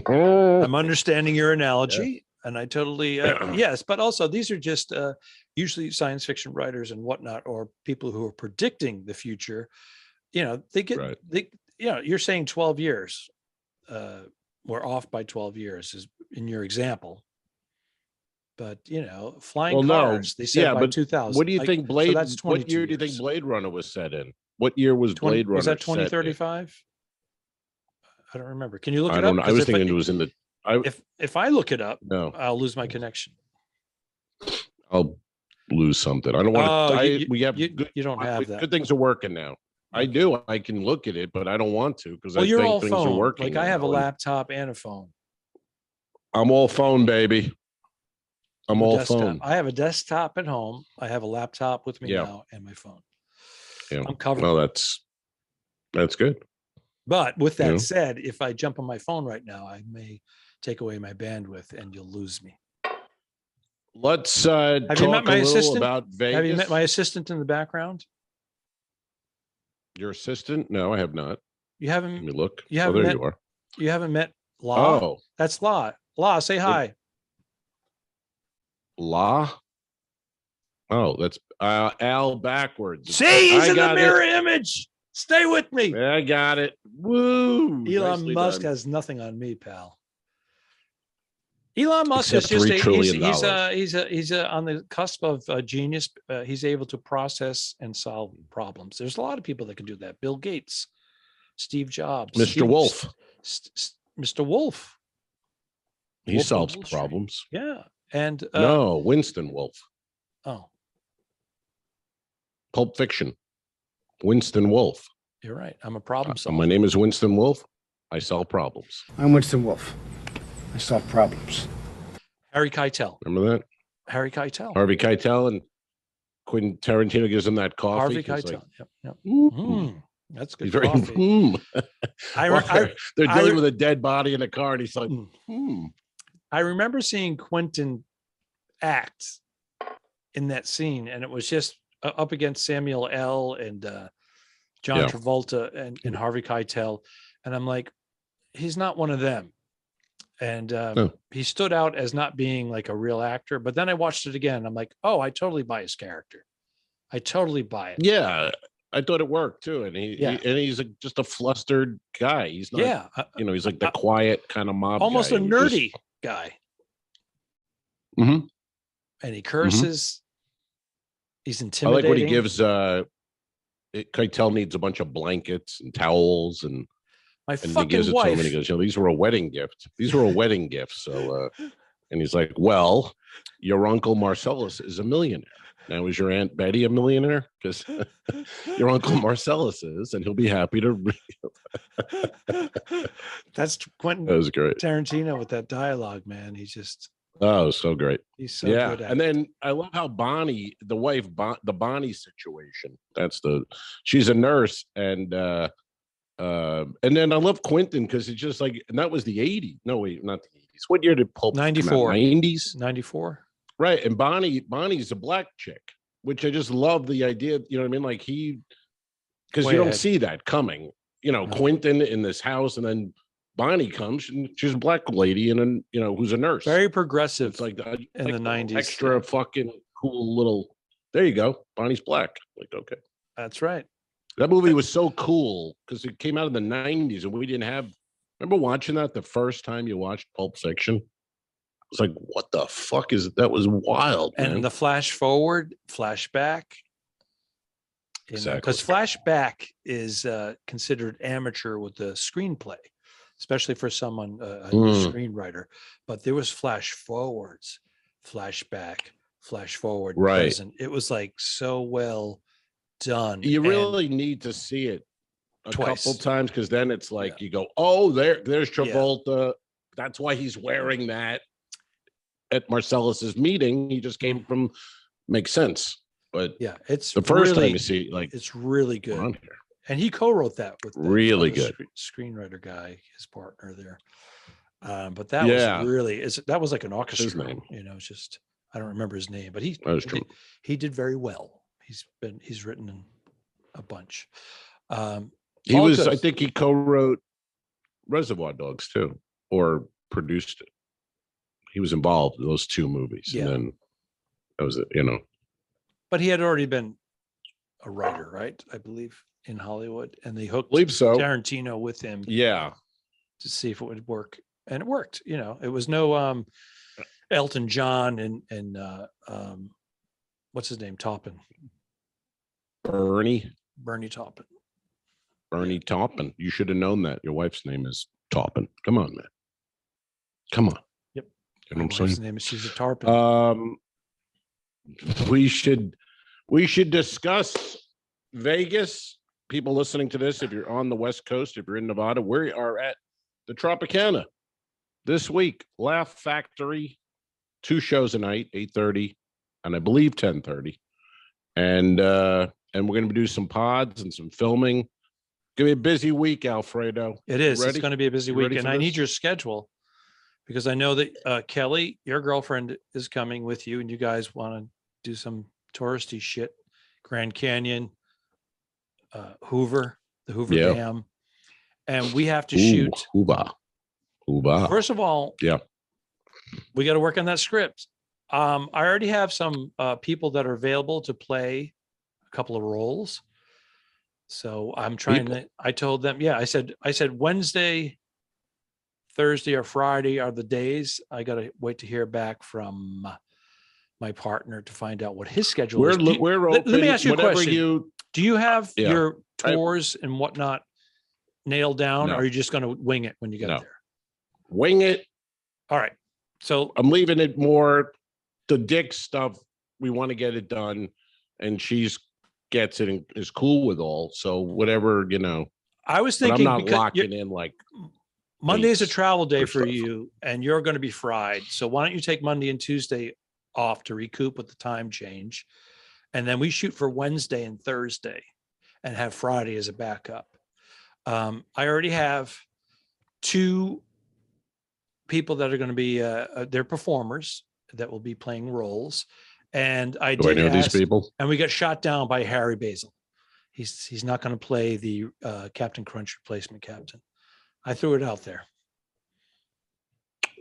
[SPEAKER 3] I'm understanding your analogy, and I totally yes. But also, these are just usually science fiction writers and whatnot, or people who are predicting the future. They get you're saying 12 years. We're off by 12 years, is in your example. But flying cars. They said by 2000.
[SPEAKER 5] What do you think Blade?
[SPEAKER 3] So that's 22
[SPEAKER 5] what year do you think Blade Runner was set in? What year was Blade Runner?
[SPEAKER 3] Was that 2035? I don't remember. Can you look it up?
[SPEAKER 5] I don't know. I was thinking it was in the.
[SPEAKER 3] If I look it up,
[SPEAKER 5] no,
[SPEAKER 3] I'll lose my connection.
[SPEAKER 5] I'll lose something. I don't want to. We have.
[SPEAKER 3] You don't have that.
[SPEAKER 5] Good things are working now. I do. I can look at it, but I don't want to because
[SPEAKER 3] you're
[SPEAKER 5] think
[SPEAKER 3] all
[SPEAKER 5] things
[SPEAKER 3] phone.
[SPEAKER 5] are working.
[SPEAKER 3] Like I have a laptop and a phone.
[SPEAKER 5] I'm all phone, baby. I'm all phone.
[SPEAKER 3] I have a desktop at home. I have a laptop with me now and my phone.
[SPEAKER 5] Yeah.
[SPEAKER 3] I'm covered.
[SPEAKER 5] Well, that's good.
[SPEAKER 3] But with that said, if I jump on my phone right now, I may take away my bandwidth and you'll lose me.
[SPEAKER 5] Let's talk a little about Vegas.
[SPEAKER 3] Have you met my assistant in the background?
[SPEAKER 5] Your assistant? No, I have not.
[SPEAKER 3] You haven't.
[SPEAKER 5] Let me look.
[SPEAKER 3] You haven't
[SPEAKER 5] there you are.
[SPEAKER 3] You haven't met La?
[SPEAKER 5] Oh.
[SPEAKER 3] That's La. La, say hi.
[SPEAKER 5] La? Oh, that's Al backwards.
[SPEAKER 3] See, he's in the mirror image. Stay with me.
[SPEAKER 5] I got it. Woo.
[SPEAKER 3] Elon Musk has nothing on me, pal. Elon Musk
[SPEAKER 5] Except
[SPEAKER 3] is just he's on the cusp of genius. He's able to process and solve problems. There's a lot of people that can do that. Bill Gates, Steve Jobs,
[SPEAKER 5] Mr. Wolf.
[SPEAKER 3] Mr. Wolf.
[SPEAKER 5] He solves problems.
[SPEAKER 3] Yeah. And
[SPEAKER 5] no, Winston Wolf.
[SPEAKER 3] Oh.
[SPEAKER 5] Pulp Fiction. Winston Wolf.
[SPEAKER 3] You're right. I'm a problem solver.
[SPEAKER 5] My name is Winston Wolf. I solve problems.
[SPEAKER 6] I'm Winston Wolf. I solve problems.
[SPEAKER 3] Harry Keitel.
[SPEAKER 5] Remember that?
[SPEAKER 3] Harvey
[SPEAKER 5] Keitel, and Quentin Tarantino gives him that coffee.
[SPEAKER 3] Harvey Keitel.
[SPEAKER 5] Like,
[SPEAKER 3] yep. That's good.
[SPEAKER 5] He's very. They're dealing with a dead body in a car, and he's like,
[SPEAKER 3] I remember seeing Quentin act in that scene, and it was just up against Samuel L. and John Travolta and Harvey Keitel, and I'm like, he's not one of them. And he stood out as not being like a real actor. But then I watched it again. And I'm like, oh, I totally buy his character. I totally buy it.
[SPEAKER 5] Yeah, I thought it worked too. And he's just a flustered guy. He's not, he's like the quiet kind of mob
[SPEAKER 3] almost
[SPEAKER 5] guy.
[SPEAKER 3] A nerdy guy.
[SPEAKER 5] Mm-hmm.
[SPEAKER 3] And he curses. He's intimidating.
[SPEAKER 5] I like when he gives Keitel needs a bunch of blankets and towels and
[SPEAKER 3] my
[SPEAKER 5] and
[SPEAKER 3] fucking
[SPEAKER 5] he gives it
[SPEAKER 3] wife.
[SPEAKER 5] to him and he goes, these were a wedding gift. These were a wedding gift. So and he's like, well, your uncle Marcellus is a millionaire. Now, is your Aunt Betty a millionaire? Because your uncle Marcellus is, and he'll be happy to.
[SPEAKER 3] That's Quentin.
[SPEAKER 5] That was great.
[SPEAKER 3] Tarantino with that dialogue, man. He's just.
[SPEAKER 5] Oh, so great.
[SPEAKER 3] He's so good at
[SPEAKER 5] and then I love how Bonnie, the wife, the Bonnie situation. She's a nurse, and then I love Quentin because it's just like, and that was the 80s. No, wait, not the What year did Pulp
[SPEAKER 3] 94.
[SPEAKER 5] 90s?
[SPEAKER 3] 94.
[SPEAKER 5] Right. And Bonnie's a black chick, which I just love the idea. You know what I mean? Like because
[SPEAKER 3] Way
[SPEAKER 5] you don't
[SPEAKER 3] ahead.
[SPEAKER 5] see that coming. You know,
[SPEAKER 3] No.
[SPEAKER 5] Quentin in this house, and then Bonnie comes, and she's a black lady, and then who's a nurse.
[SPEAKER 3] Very progressive.
[SPEAKER 5] It's like
[SPEAKER 3] in the 90s.
[SPEAKER 5] extra fucking cool little. There you go. Bonnie's black. Like, okay,
[SPEAKER 3] That's right.
[SPEAKER 5] that movie was so cool because it came out in the 90s, and we didn't have. Remember watching that the first time you watched Pulp Fiction? It was like, what the fuck is that? Was wild,
[SPEAKER 3] And
[SPEAKER 5] man.
[SPEAKER 3] the flash forward, flashback.
[SPEAKER 5] Exactly.
[SPEAKER 3] Because flashback is considered amateur with the screenplay, especially for someone, a new screenwriter. But there was flash forwards, flashback, flash forward,
[SPEAKER 5] Right.
[SPEAKER 3] present. It was like so well done.
[SPEAKER 5] You
[SPEAKER 3] And
[SPEAKER 5] really need to see it a
[SPEAKER 3] Twice.
[SPEAKER 5] couple times because then it's like you go, oh, there's
[SPEAKER 3] Yeah.
[SPEAKER 5] Travolta. That's why he's wearing that at Marcellus's meeting. He just came from. Makes sense. But
[SPEAKER 3] yeah, it's
[SPEAKER 5] the first
[SPEAKER 3] really,
[SPEAKER 5] time you see, like,
[SPEAKER 3] it's really
[SPEAKER 5] come
[SPEAKER 3] good.
[SPEAKER 5] on here.
[SPEAKER 3] And he co-wrote that with the
[SPEAKER 5] Really
[SPEAKER 3] other
[SPEAKER 5] good.
[SPEAKER 3] screenwriter guy, his partner there. But that
[SPEAKER 5] Yeah.
[SPEAKER 3] was really that was like an
[SPEAKER 5] What's his
[SPEAKER 3] orchestra.
[SPEAKER 5] name?
[SPEAKER 3] It's just I don't remember his name, but he
[SPEAKER 5] That was true.
[SPEAKER 3] he did very well. He's written in a bunch.
[SPEAKER 5] He
[SPEAKER 3] all
[SPEAKER 5] was,
[SPEAKER 3] good.
[SPEAKER 5] I think he co-wrote Reservoir Dogs too, or produced it. He was involved in those two movies.
[SPEAKER 3] Yeah.
[SPEAKER 5] And then that was it,
[SPEAKER 3] But he had already been a writer, right? I believe in Hollywood, and they hooked
[SPEAKER 5] believe so.
[SPEAKER 3] Tarantino with him
[SPEAKER 5] Yeah.
[SPEAKER 3] to see if it would work, and it worked. It was no Elton John and what's his name, Taupin,
[SPEAKER 5] Bernie
[SPEAKER 3] Taupin.
[SPEAKER 5] Taupin. You should have known that. Your wife's name is Taupin. Come on, man. Come on.
[SPEAKER 3] Yep.
[SPEAKER 5] You know what I'm
[SPEAKER 3] His
[SPEAKER 5] saying?
[SPEAKER 3] name is Caesar Tarpin.
[SPEAKER 5] We should discuss Vegas. People listening to this, if you're on the West Coast, if you're in Nevada, we are at the Tropicana this week. Laugh Factory, 2 shows a night, 8:30 and I believe 10:30. And we're going to do some pods and some filming. Gonna be a busy week, Alfredo.
[SPEAKER 3] It is.
[SPEAKER 5] Ready?
[SPEAKER 3] It's going to be a busy
[SPEAKER 5] You
[SPEAKER 3] week,
[SPEAKER 5] ready
[SPEAKER 3] and
[SPEAKER 5] for
[SPEAKER 3] I need
[SPEAKER 5] this?
[SPEAKER 3] your schedule because I know that Kelly, your girlfriend, is coming with you, and you guys want to do some touristy shit, Grand Canyon, Hoover, the Hoover
[SPEAKER 5] Yeah.
[SPEAKER 3] Dam, and we have to shoot.
[SPEAKER 5] Hooba.
[SPEAKER 3] First of all,
[SPEAKER 5] Yeah.
[SPEAKER 3] we got to work on that script. I already have some people that are available to play a couple of roles. So I'm trying to, I told them, I said Wednesday, Thursday, or Friday are the days. I got to wait to hear back from my partner to find out what his schedule is.
[SPEAKER 5] We're open.
[SPEAKER 3] Let me ask you a
[SPEAKER 5] Whatever
[SPEAKER 3] question. Do you have
[SPEAKER 5] Yeah.
[SPEAKER 3] your tours and whatnot nailed down?
[SPEAKER 5] No.
[SPEAKER 3] Or are you just going to wing it when you get
[SPEAKER 5] No.
[SPEAKER 3] there?
[SPEAKER 5] Wing it.
[SPEAKER 3] All right. So
[SPEAKER 5] I'm leaving it more the dick stuff. We want to get it done, and she's gets it and is cool with all. So whatever,
[SPEAKER 3] I was
[SPEAKER 5] but I'm
[SPEAKER 3] thinking
[SPEAKER 5] not
[SPEAKER 3] because
[SPEAKER 5] locking in like
[SPEAKER 3] Monday is a
[SPEAKER 5] dates
[SPEAKER 3] travel day
[SPEAKER 5] for
[SPEAKER 3] for
[SPEAKER 5] stuff.
[SPEAKER 3] you, and you're going to be fried. So why don't you take Monday and Tuesday off to recoup with the time change, and then we shoot for Wednesday and Thursday, and have Friday as a backup. I already have 2 people that are going to be they're performers that will be playing roles, and I
[SPEAKER 5] Do I
[SPEAKER 3] did
[SPEAKER 5] know
[SPEAKER 3] ask,
[SPEAKER 5] these people?
[SPEAKER 3] and we got shot down by Harry Basil. He's not going to play the Captain Crunch replacement captain. I threw it out there.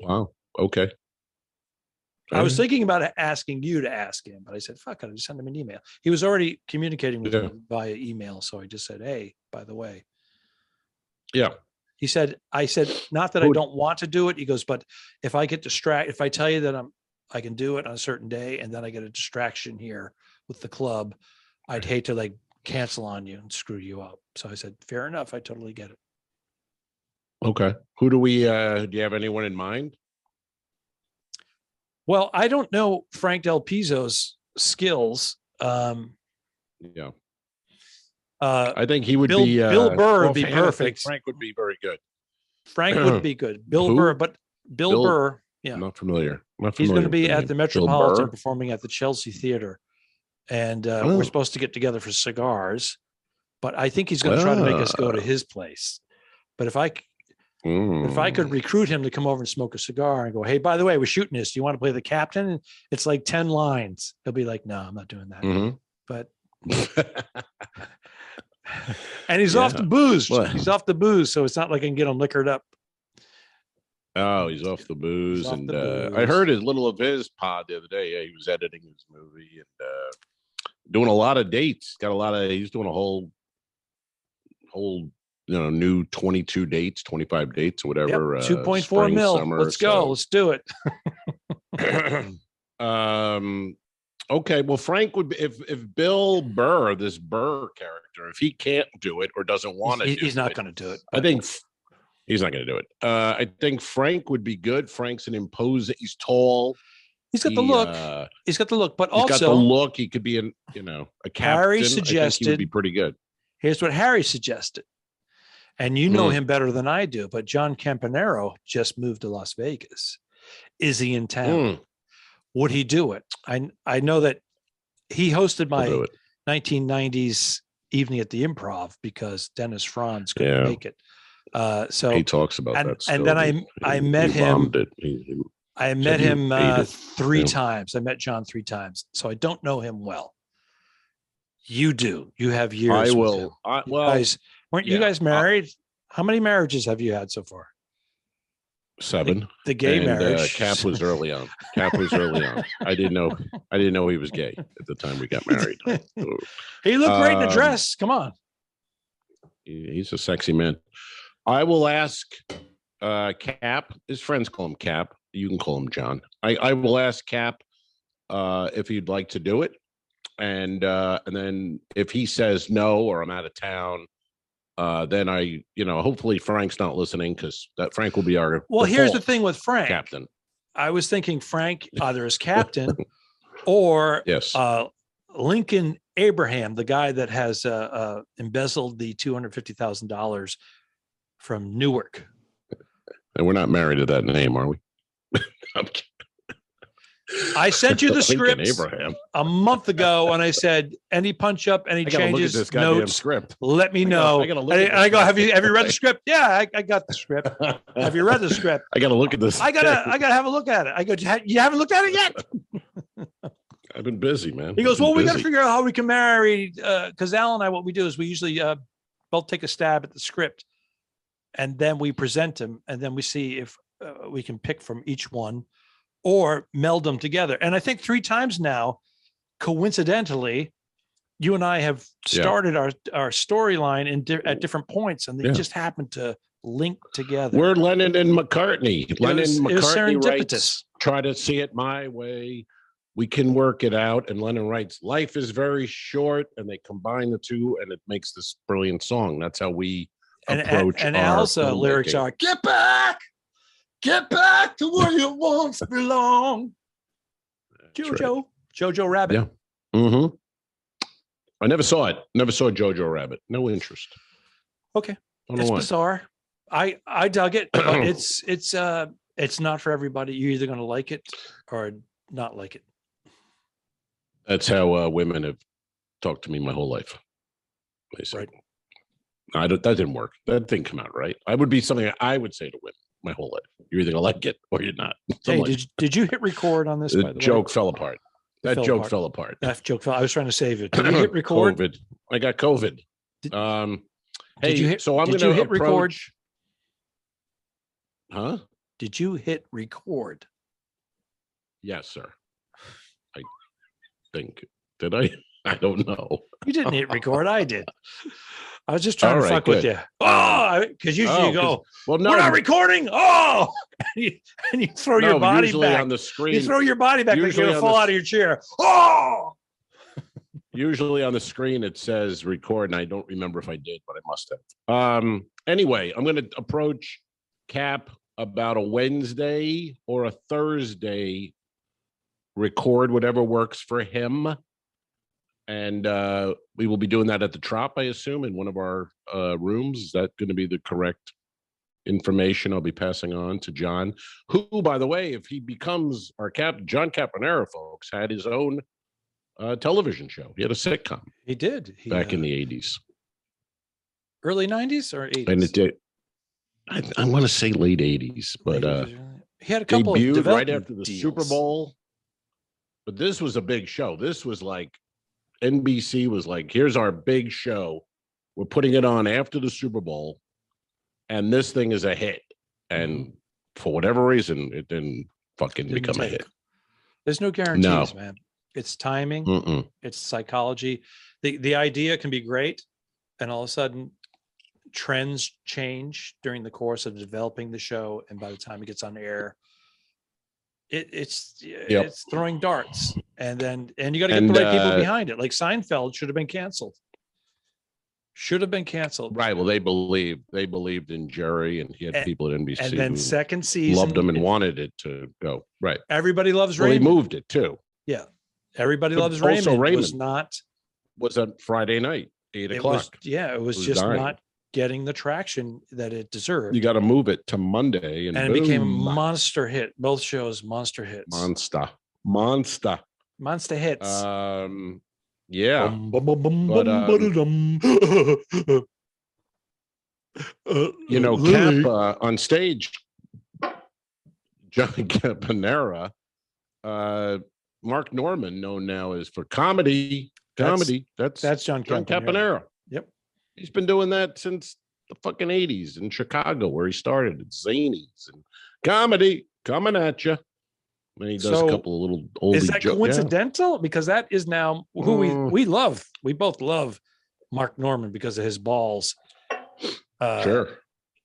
[SPEAKER 5] Wow. Okay.
[SPEAKER 3] I was thinking about asking you to ask him, but I said, fuck it, I just send him an email. He was already communicating with me via email. So I just said, hey, by the way.
[SPEAKER 5] Yeah.
[SPEAKER 3] I said, not that I don't want to do it. He goes, but if I get distracted, if I tell you that I can do it on a certain day and then I get a distraction here with the club, I'd hate to like cancel on you and screw you up. So I said, fair enough. I totally get it.
[SPEAKER 5] Okay. Who do we do you have anyone in mind?
[SPEAKER 3] Well, I don't know Frank Del Pizzo's skills.
[SPEAKER 5] Yeah.
[SPEAKER 3] Uh,
[SPEAKER 5] I think he would
[SPEAKER 3] Bill-
[SPEAKER 5] be
[SPEAKER 3] Bill Burr would be
[SPEAKER 5] offhand, I think
[SPEAKER 3] perfect.
[SPEAKER 5] Frank would be very good.
[SPEAKER 3] Frank would be good. Bill
[SPEAKER 5] Who?
[SPEAKER 3] Burr, but Bill Burr,
[SPEAKER 5] I'm not familiar.
[SPEAKER 3] he's going to be at the
[SPEAKER 5] name.
[SPEAKER 3] Metropolitan
[SPEAKER 5] Bill Burr?
[SPEAKER 3] performing at the Chelsea Theater. And
[SPEAKER 5] Oh.
[SPEAKER 3] we're supposed to get together for cigars, but I think he's going to try to make us go to
[SPEAKER 5] Ah.
[SPEAKER 3] his place. But if I If I could recruit him to come over and smoke a cigar and go, hey, by the way, we're shooting this. Do you want to play the captain? And it's like 10 lines. He'll be like, no, I'm not doing that.
[SPEAKER 5] Mhm.
[SPEAKER 3] But and he's off the booze.
[SPEAKER 5] What?
[SPEAKER 3] He's off the booze. So it's not like I can get him liquored up.
[SPEAKER 5] Oh, he's off the booze.
[SPEAKER 3] Off
[SPEAKER 5] And
[SPEAKER 3] the
[SPEAKER 5] I
[SPEAKER 3] booze.
[SPEAKER 5] heard his little of his pod the other day. Yeah, he was editing his movie and doing a lot of dates. He's doing a whole new 22 dates, 25 dates, or whatever.
[SPEAKER 3] Yep, 2.4
[SPEAKER 5] spring,
[SPEAKER 3] mil.
[SPEAKER 5] summer,
[SPEAKER 3] Let's go. Let's do it.
[SPEAKER 5] Okay. Well, Frank would be, if Bill Burr, this Burr character, if he can't do it or doesn't want to,
[SPEAKER 3] He's not going to do it.
[SPEAKER 5] I think he's not going to do it. I think Frank would be good. Frank's an imposing. He's tall.
[SPEAKER 3] He's got the look. He's got the look, but
[SPEAKER 5] He's
[SPEAKER 3] also
[SPEAKER 5] got the look. He could be a captain.
[SPEAKER 3] Harry
[SPEAKER 5] I think
[SPEAKER 3] suggested
[SPEAKER 5] he would be pretty good.
[SPEAKER 3] Here's what Harry suggested. And you know him better than I do, but John Campanaro just moved to Las Vegas. Is he in town? Would he do it? I know that he hosted my 1990s evening at the Improv because Dennis Franz couldn't make it. So
[SPEAKER 5] he talks about that.
[SPEAKER 3] And then I met him. I met him 3 times. I met John 3 times. So I don't know him well. You do. You have years.
[SPEAKER 5] I will.
[SPEAKER 3] Weren't you guys married? How many marriages have you had so far?
[SPEAKER 5] 7.
[SPEAKER 3] The gay marriage.
[SPEAKER 5] Cap was early on. I didn't know he was gay at the time we got married.
[SPEAKER 3] He looked great in a dress. Come on.
[SPEAKER 5] He's a sexy man. I will ask Cap. His friends call him Cap. You can call him John. I will ask Cap if he'd like to do it. And then if he says no or I'm out of town, then hopefully Frank's not listening because that Frank will be our.
[SPEAKER 3] Well, here's the thing with Frank.
[SPEAKER 5] Captain.
[SPEAKER 3] I was thinking Frank either as captain or
[SPEAKER 5] yes,
[SPEAKER 3] Lincoln Abraham, the guy that has embezzled the $250,000 from Newark.
[SPEAKER 5] And we're not married to that name, are we? I'm kidding.
[SPEAKER 3] I sent you the script
[SPEAKER 5] Abraham
[SPEAKER 3] a month ago, and I said, any punch up, any changes, notes,
[SPEAKER 5] script.
[SPEAKER 3] Let me know. I go, have you read the script? Yeah, I got the script. Have you read the script?
[SPEAKER 5] I got to look at this.
[SPEAKER 3] I gotta have a look at it. I go, you haven't looked at it yet?
[SPEAKER 5] I've been busy, man.
[SPEAKER 3] He goes, well, we got to figure out how we can marry. Because Al and I, what we do is we usually both take a stab at the script, and then we present him, and then we see if we can pick from each one or meld them together. And I think 3 times now, coincidentally, you and I have started our storyline at different points, and they just happen to link together.
[SPEAKER 5] We're Lennon and McCartney. McCartney writes,
[SPEAKER 3] serendipitous.
[SPEAKER 5] try to see it my way. We can work it out. And Lennon writes, life is very short. And they combine the two, and it makes this brilliant song. That's how we approach
[SPEAKER 3] and
[SPEAKER 5] our
[SPEAKER 3] Al's lyrics are, get back to where you once belong. Jojo Rabbit.
[SPEAKER 5] Yeah. Mm-hmm. I never saw it. Never saw Jojo Rabbit. No interest.
[SPEAKER 3] Okay.
[SPEAKER 5] It's
[SPEAKER 3] bizarre. I dug it, but it's not for everybody. You're either going to like it or not like it.
[SPEAKER 5] That's how women have talked to me my whole life. Basically.
[SPEAKER 3] Right.
[SPEAKER 5] That didn't work. That didn't come out right. I would be something I would say to women my whole life. You're either gonna like it or you're not.
[SPEAKER 3] Hey, did you hit record on this?
[SPEAKER 5] The joke fell apart. That joke fell apart.
[SPEAKER 3] That joke fell. I was trying to save it. Did you hit record?
[SPEAKER 5] COVID. I got COVID. So I'm going to
[SPEAKER 3] hit record?
[SPEAKER 5] Huh?
[SPEAKER 3] Did you hit record?
[SPEAKER 5] Yes, sir. I think. Did I? I don't know.
[SPEAKER 3] You didn't hit record. I did. I was just trying to fuck with you. Because usually you go, well, no, we're not recording. Oh, and you throw your body back
[SPEAKER 5] on the screen.
[SPEAKER 3] You throw your body back like you're going to fall out of your chair. Oh.
[SPEAKER 5] Usually on the screen it says record, and I don't remember if I did, but I must have. Anyway, I'm going to approach Cap about a Wednesday or a Thursday. Record whatever works for him. And we will be doing that at the Trop, I assume, in one of our rooms. Is that going to be the correct information I'll be passing on to John? Who, by the way, if he becomes our John Campanaro, folks, had his own television show. He had a sitcom.
[SPEAKER 3] He did.
[SPEAKER 5] Back in the 80s.
[SPEAKER 3] Early 90s or 80s?
[SPEAKER 5] And it did. I want to say late 80s, but
[SPEAKER 3] he had a couple of
[SPEAKER 5] debuted right
[SPEAKER 3] development
[SPEAKER 5] after the
[SPEAKER 3] deals.
[SPEAKER 5] Super Bowl. But this was a big show. This was like NBC was like, here's our big show. We're putting it on after the Super Bowl, and this thing is a hit. And for whatever reason, it didn't become a hit.
[SPEAKER 3] There's no guarantees, man. It's timing. It's psychology. The idea can be great, and all of a sudden trends change during the course of developing the show, and by the time it gets on air, it's throwing darts, and you got to get the right people behind it. Like Seinfeld should have been canceled. Right. Well, they believed in Jerry, and he had people at NBC.
[SPEAKER 5] And then second season loved him and wanted it to go. Right.
[SPEAKER 3] Everybody Loves Raymond.
[SPEAKER 5] He moved it too.
[SPEAKER 3] Yeah. Everybody Loves Raymond. Also, Raymond
[SPEAKER 5] was a Friday night, 8 o'clock.
[SPEAKER 3] It was just dying. Not getting the traction that it deserved.
[SPEAKER 5] You got to move it to Monday, and
[SPEAKER 3] it became a monster hit. Both shows monster hits.
[SPEAKER 5] Monster
[SPEAKER 3] hits.
[SPEAKER 5] Yeah. Cap on stage, John Campanera, Mark Norman, known now as for comedy. That's John Campanera.
[SPEAKER 3] Yep.
[SPEAKER 5] He's been doing that since the fucking 80s in Chicago, where he started at Zanies and comedy coming at you. And he does a couple of little oldie
[SPEAKER 3] jokes. Is that coincidental? Yeah. Because that is now who we love. We both love Mark Norman because of his balls.
[SPEAKER 5] Sure.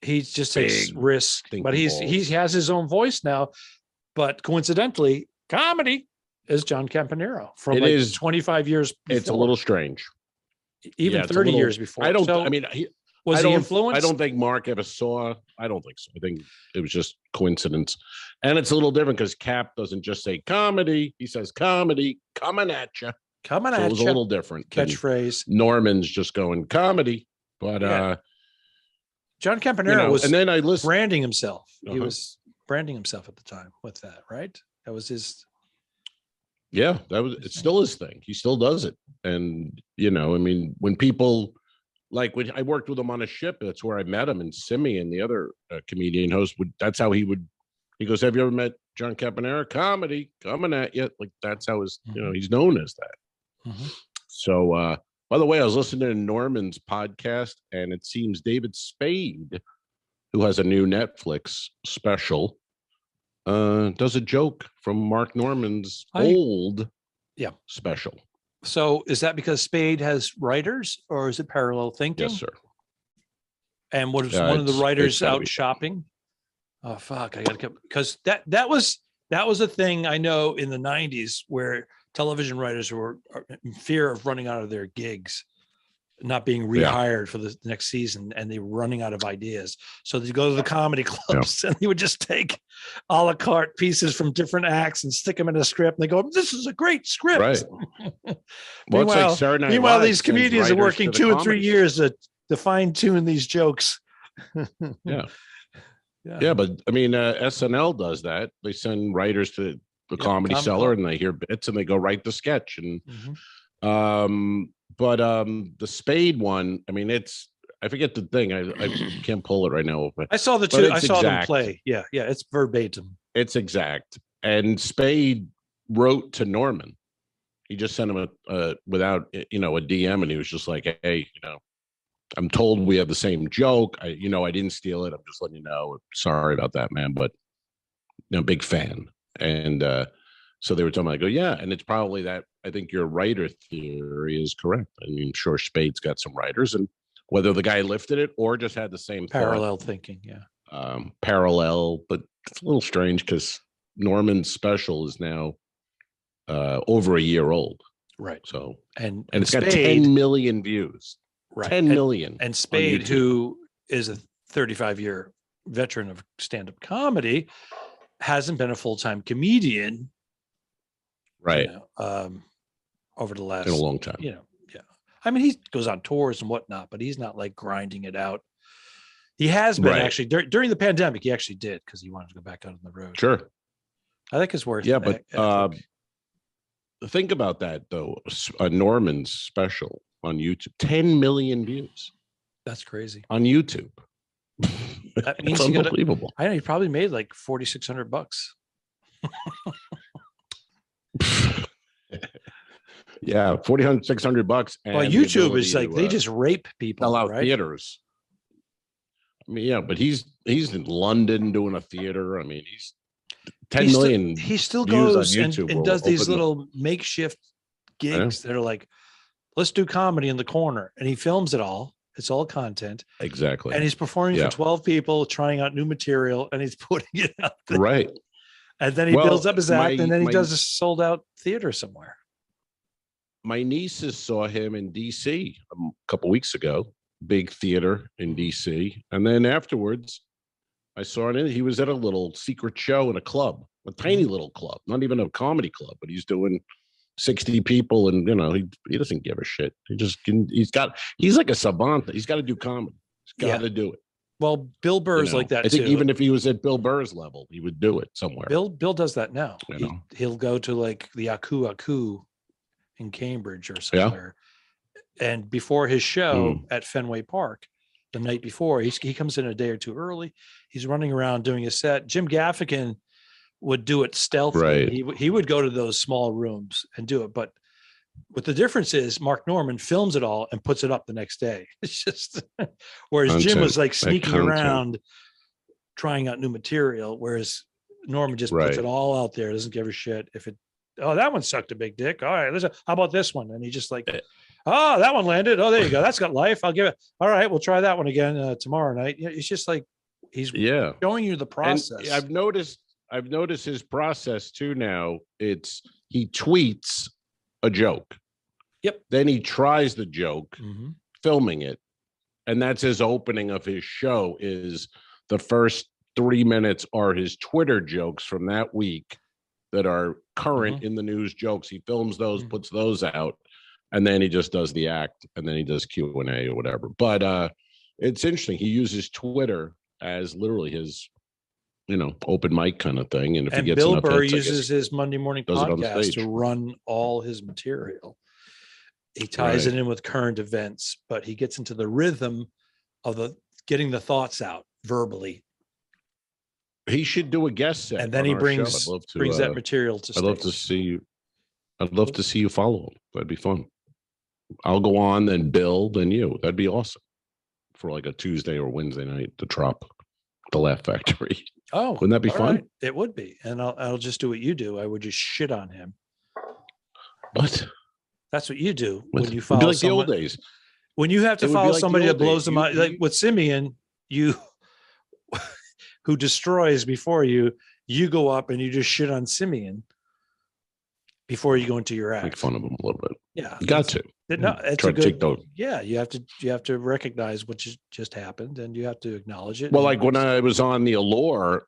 [SPEAKER 3] He just takes risks, but he has his own voice now. But coincidentally, comedy is John Campanera from 25 years before.
[SPEAKER 5] It's a little strange.
[SPEAKER 3] Even 30 years before. Was he influenced?
[SPEAKER 5] I don't think Mark ever saw. I don't think so. I think it was just coincidence. And it's a little different because Cap doesn't just say comedy. He says comedy coming at you.
[SPEAKER 3] Coming at you.
[SPEAKER 5] It was a little different.
[SPEAKER 3] Catchphrase.
[SPEAKER 5] Norman's just going comedy. But
[SPEAKER 3] John Campanera was
[SPEAKER 5] and then I listened,
[SPEAKER 3] branding himself. He was branding himself at the time with that, right? That was his.
[SPEAKER 5] Yeah, it's still his thing. He still does it. And, when people, like when I worked with him on a ship, that's where I met him, and Simeon, the other comedian host, that's how he goes, have you ever met John Campanera? Comedy coming at you. Like that's how he's known as that. So, by the way, I was listening to Norman's podcast, and it seems David Spade, who has a new Netflix special, does a joke from Mark Norman's old special.
[SPEAKER 3] So is that because Spade has writers, or is it parallel thinking?
[SPEAKER 5] Yes, sir.
[SPEAKER 3] And what is one of the writers out shopping? Oh fuck! I gotta get, because that was a thing I know in the 90s where television writers were in fear of running out of their gigs, not being rehired for the next season, and they were running out of ideas. So they go to the comedy clubs and they would just take a la carte pieces from different acts and stick them in a script. And they go, "This is a great script."
[SPEAKER 5] Right. Meanwhile,
[SPEAKER 3] these comedians are working 2 or 3 years to fine tune these jokes.
[SPEAKER 5] Yeah, but I mean, SNL does that. They send writers to the Comedy Cellar, and they hear bits, and they go write the sketch. And but the Spade one, I mean, I forget the thing. I can't pull it right now.
[SPEAKER 3] I saw the two. I saw them play. Yeah, it's verbatim.
[SPEAKER 5] It's exact. And Spade wrote to Norman. He just sent him without a DM, and he was just like, "Hey, I'm told we have the same joke. I didn't steal it. I'm just letting you know. Sorry about that, man. But big fan." And so they were telling me, I go, yeah, and it's probably that. I think your writer theory is correct. I mean, sure, Spade's got some writers, and whether the guy lifted it or just had the same
[SPEAKER 3] parallel thinking,
[SPEAKER 5] parallel, but it's a little strange because Norman's special is now over a year old,
[SPEAKER 3] right?
[SPEAKER 5] So
[SPEAKER 3] and
[SPEAKER 5] it's
[SPEAKER 3] Spade,
[SPEAKER 5] got 10 million views,
[SPEAKER 3] right?
[SPEAKER 5] 10 million.
[SPEAKER 3] And Spade, who is a 35-year veteran of stand-up comedy, hasn't been a full-time comedian,
[SPEAKER 5] right?
[SPEAKER 3] Over the last
[SPEAKER 5] in a long time,
[SPEAKER 3] I mean, he goes on tours and whatnot, but he's not like grinding it out. He has been actually during the pandemic. He actually did, because he wanted to go back out on the road.
[SPEAKER 5] Sure,
[SPEAKER 3] I think it's worth.
[SPEAKER 5] Yeah, but think about that though. Norman's special on YouTube, 10 million views.
[SPEAKER 3] That's crazy
[SPEAKER 5] on YouTube.
[SPEAKER 3] That means
[SPEAKER 5] It's unbelievable.
[SPEAKER 3] I know he probably made like $4,600.
[SPEAKER 5] Yeah, $4,600.
[SPEAKER 3] Well, YouTube is like they just rape people,
[SPEAKER 5] sell out
[SPEAKER 3] right?
[SPEAKER 5] theaters. I mean, yeah, but he's in London doing a theater. I mean, he's 10 million.
[SPEAKER 3] He still
[SPEAKER 5] views on
[SPEAKER 3] goes
[SPEAKER 5] YouTube
[SPEAKER 3] and
[SPEAKER 5] will
[SPEAKER 3] does these
[SPEAKER 5] open
[SPEAKER 3] little makeshift gigs that are like, let's do comedy in the corner, and he films it all. It's all content.
[SPEAKER 5] Exactly.
[SPEAKER 3] And he's performing for 12 people, trying out new material, and he's putting it out there.
[SPEAKER 5] Right.
[SPEAKER 3] And then he builds up his act, and then he does a sold out theater somewhere.
[SPEAKER 5] My nieces saw him in DC a couple weeks ago, big theater in DC. And then afterwards, I saw him. He was at a little secret show in a club, a tiny little club, not even a comedy club, but he's doing 60 people. And, he doesn't give a shit. He's like a savant. He's got to do comedy. He's got to do it.
[SPEAKER 3] Well, Bill Burr's like that,
[SPEAKER 5] I think
[SPEAKER 3] too.
[SPEAKER 5] even if he was at Bill Burr's level, he would do it somewhere.
[SPEAKER 3] Bill does that now. He'll go to like the Aku Aku in Cambridge or somewhere. Yeah. And before his show at Fenway Park, the night before, he comes in a day or two early. He's running around doing a set. Jim Gaffigan would do it stealthily. Right. He would go to those small rooms and do it. But what the difference is, Mark Norman films it all and puts it up the next day. It's just, whereas Jim was like sneaking around, trying out new material, whereas Norman just puts it all out there, doesn't give a shit if it. Oh, that one sucked a big dick. All right, listen, how about this one? And he just like, oh, that one landed. Oh, there you go. That's got life. I'll give it. All right, we'll try that one again tomorrow night. It's just like he's showing you the process.
[SPEAKER 5] And I've noticed his process too. Now he tweets a joke.
[SPEAKER 3] Yep.
[SPEAKER 5] Then he tries the joke, filming it, and that's his opening of his show. Is the first 3 minutes are his Twitter jokes from that week that are current in the news jokes. He films those, puts those out, and then he just does the act, and then he does Q&A or whatever. But it's interesting. He uses Twitter as literally his, open mic kind of thing. And if he gets
[SPEAKER 3] Bill
[SPEAKER 5] enough
[SPEAKER 3] Burr
[SPEAKER 5] hits,
[SPEAKER 3] uses his Monday morning podcast to run all his material. He ties it in with current events, but he gets into the rhythm of getting the thoughts out verbally.
[SPEAKER 5] He should do a guest set,
[SPEAKER 3] and then he brings that material to stage.
[SPEAKER 5] I'd love to see you. I'd love to see you follow him. That'd be fun. I'll go on, then Bill, then you. That'd be awesome for like a Tuesday or Wednesday night to drop the Laugh Factory.
[SPEAKER 3] Oh,
[SPEAKER 5] wouldn't that be fun?
[SPEAKER 3] Right. It would be. And I'll just do what you do. I would just shit on him.
[SPEAKER 5] What?
[SPEAKER 3] That's what you do when you follow
[SPEAKER 5] like someone, the old days.
[SPEAKER 3] When you have to follow somebody that blows them out, like with Simeon, who destroys before you go up and you just shit on Simeon before you go into your act.
[SPEAKER 5] Make fun of him a little bit.
[SPEAKER 3] Yeah,
[SPEAKER 5] you got to.
[SPEAKER 3] No, it's a good. Yeah, you have to recognize what just happened, and you have to acknowledge it.
[SPEAKER 5] Well, like when I was on the Allure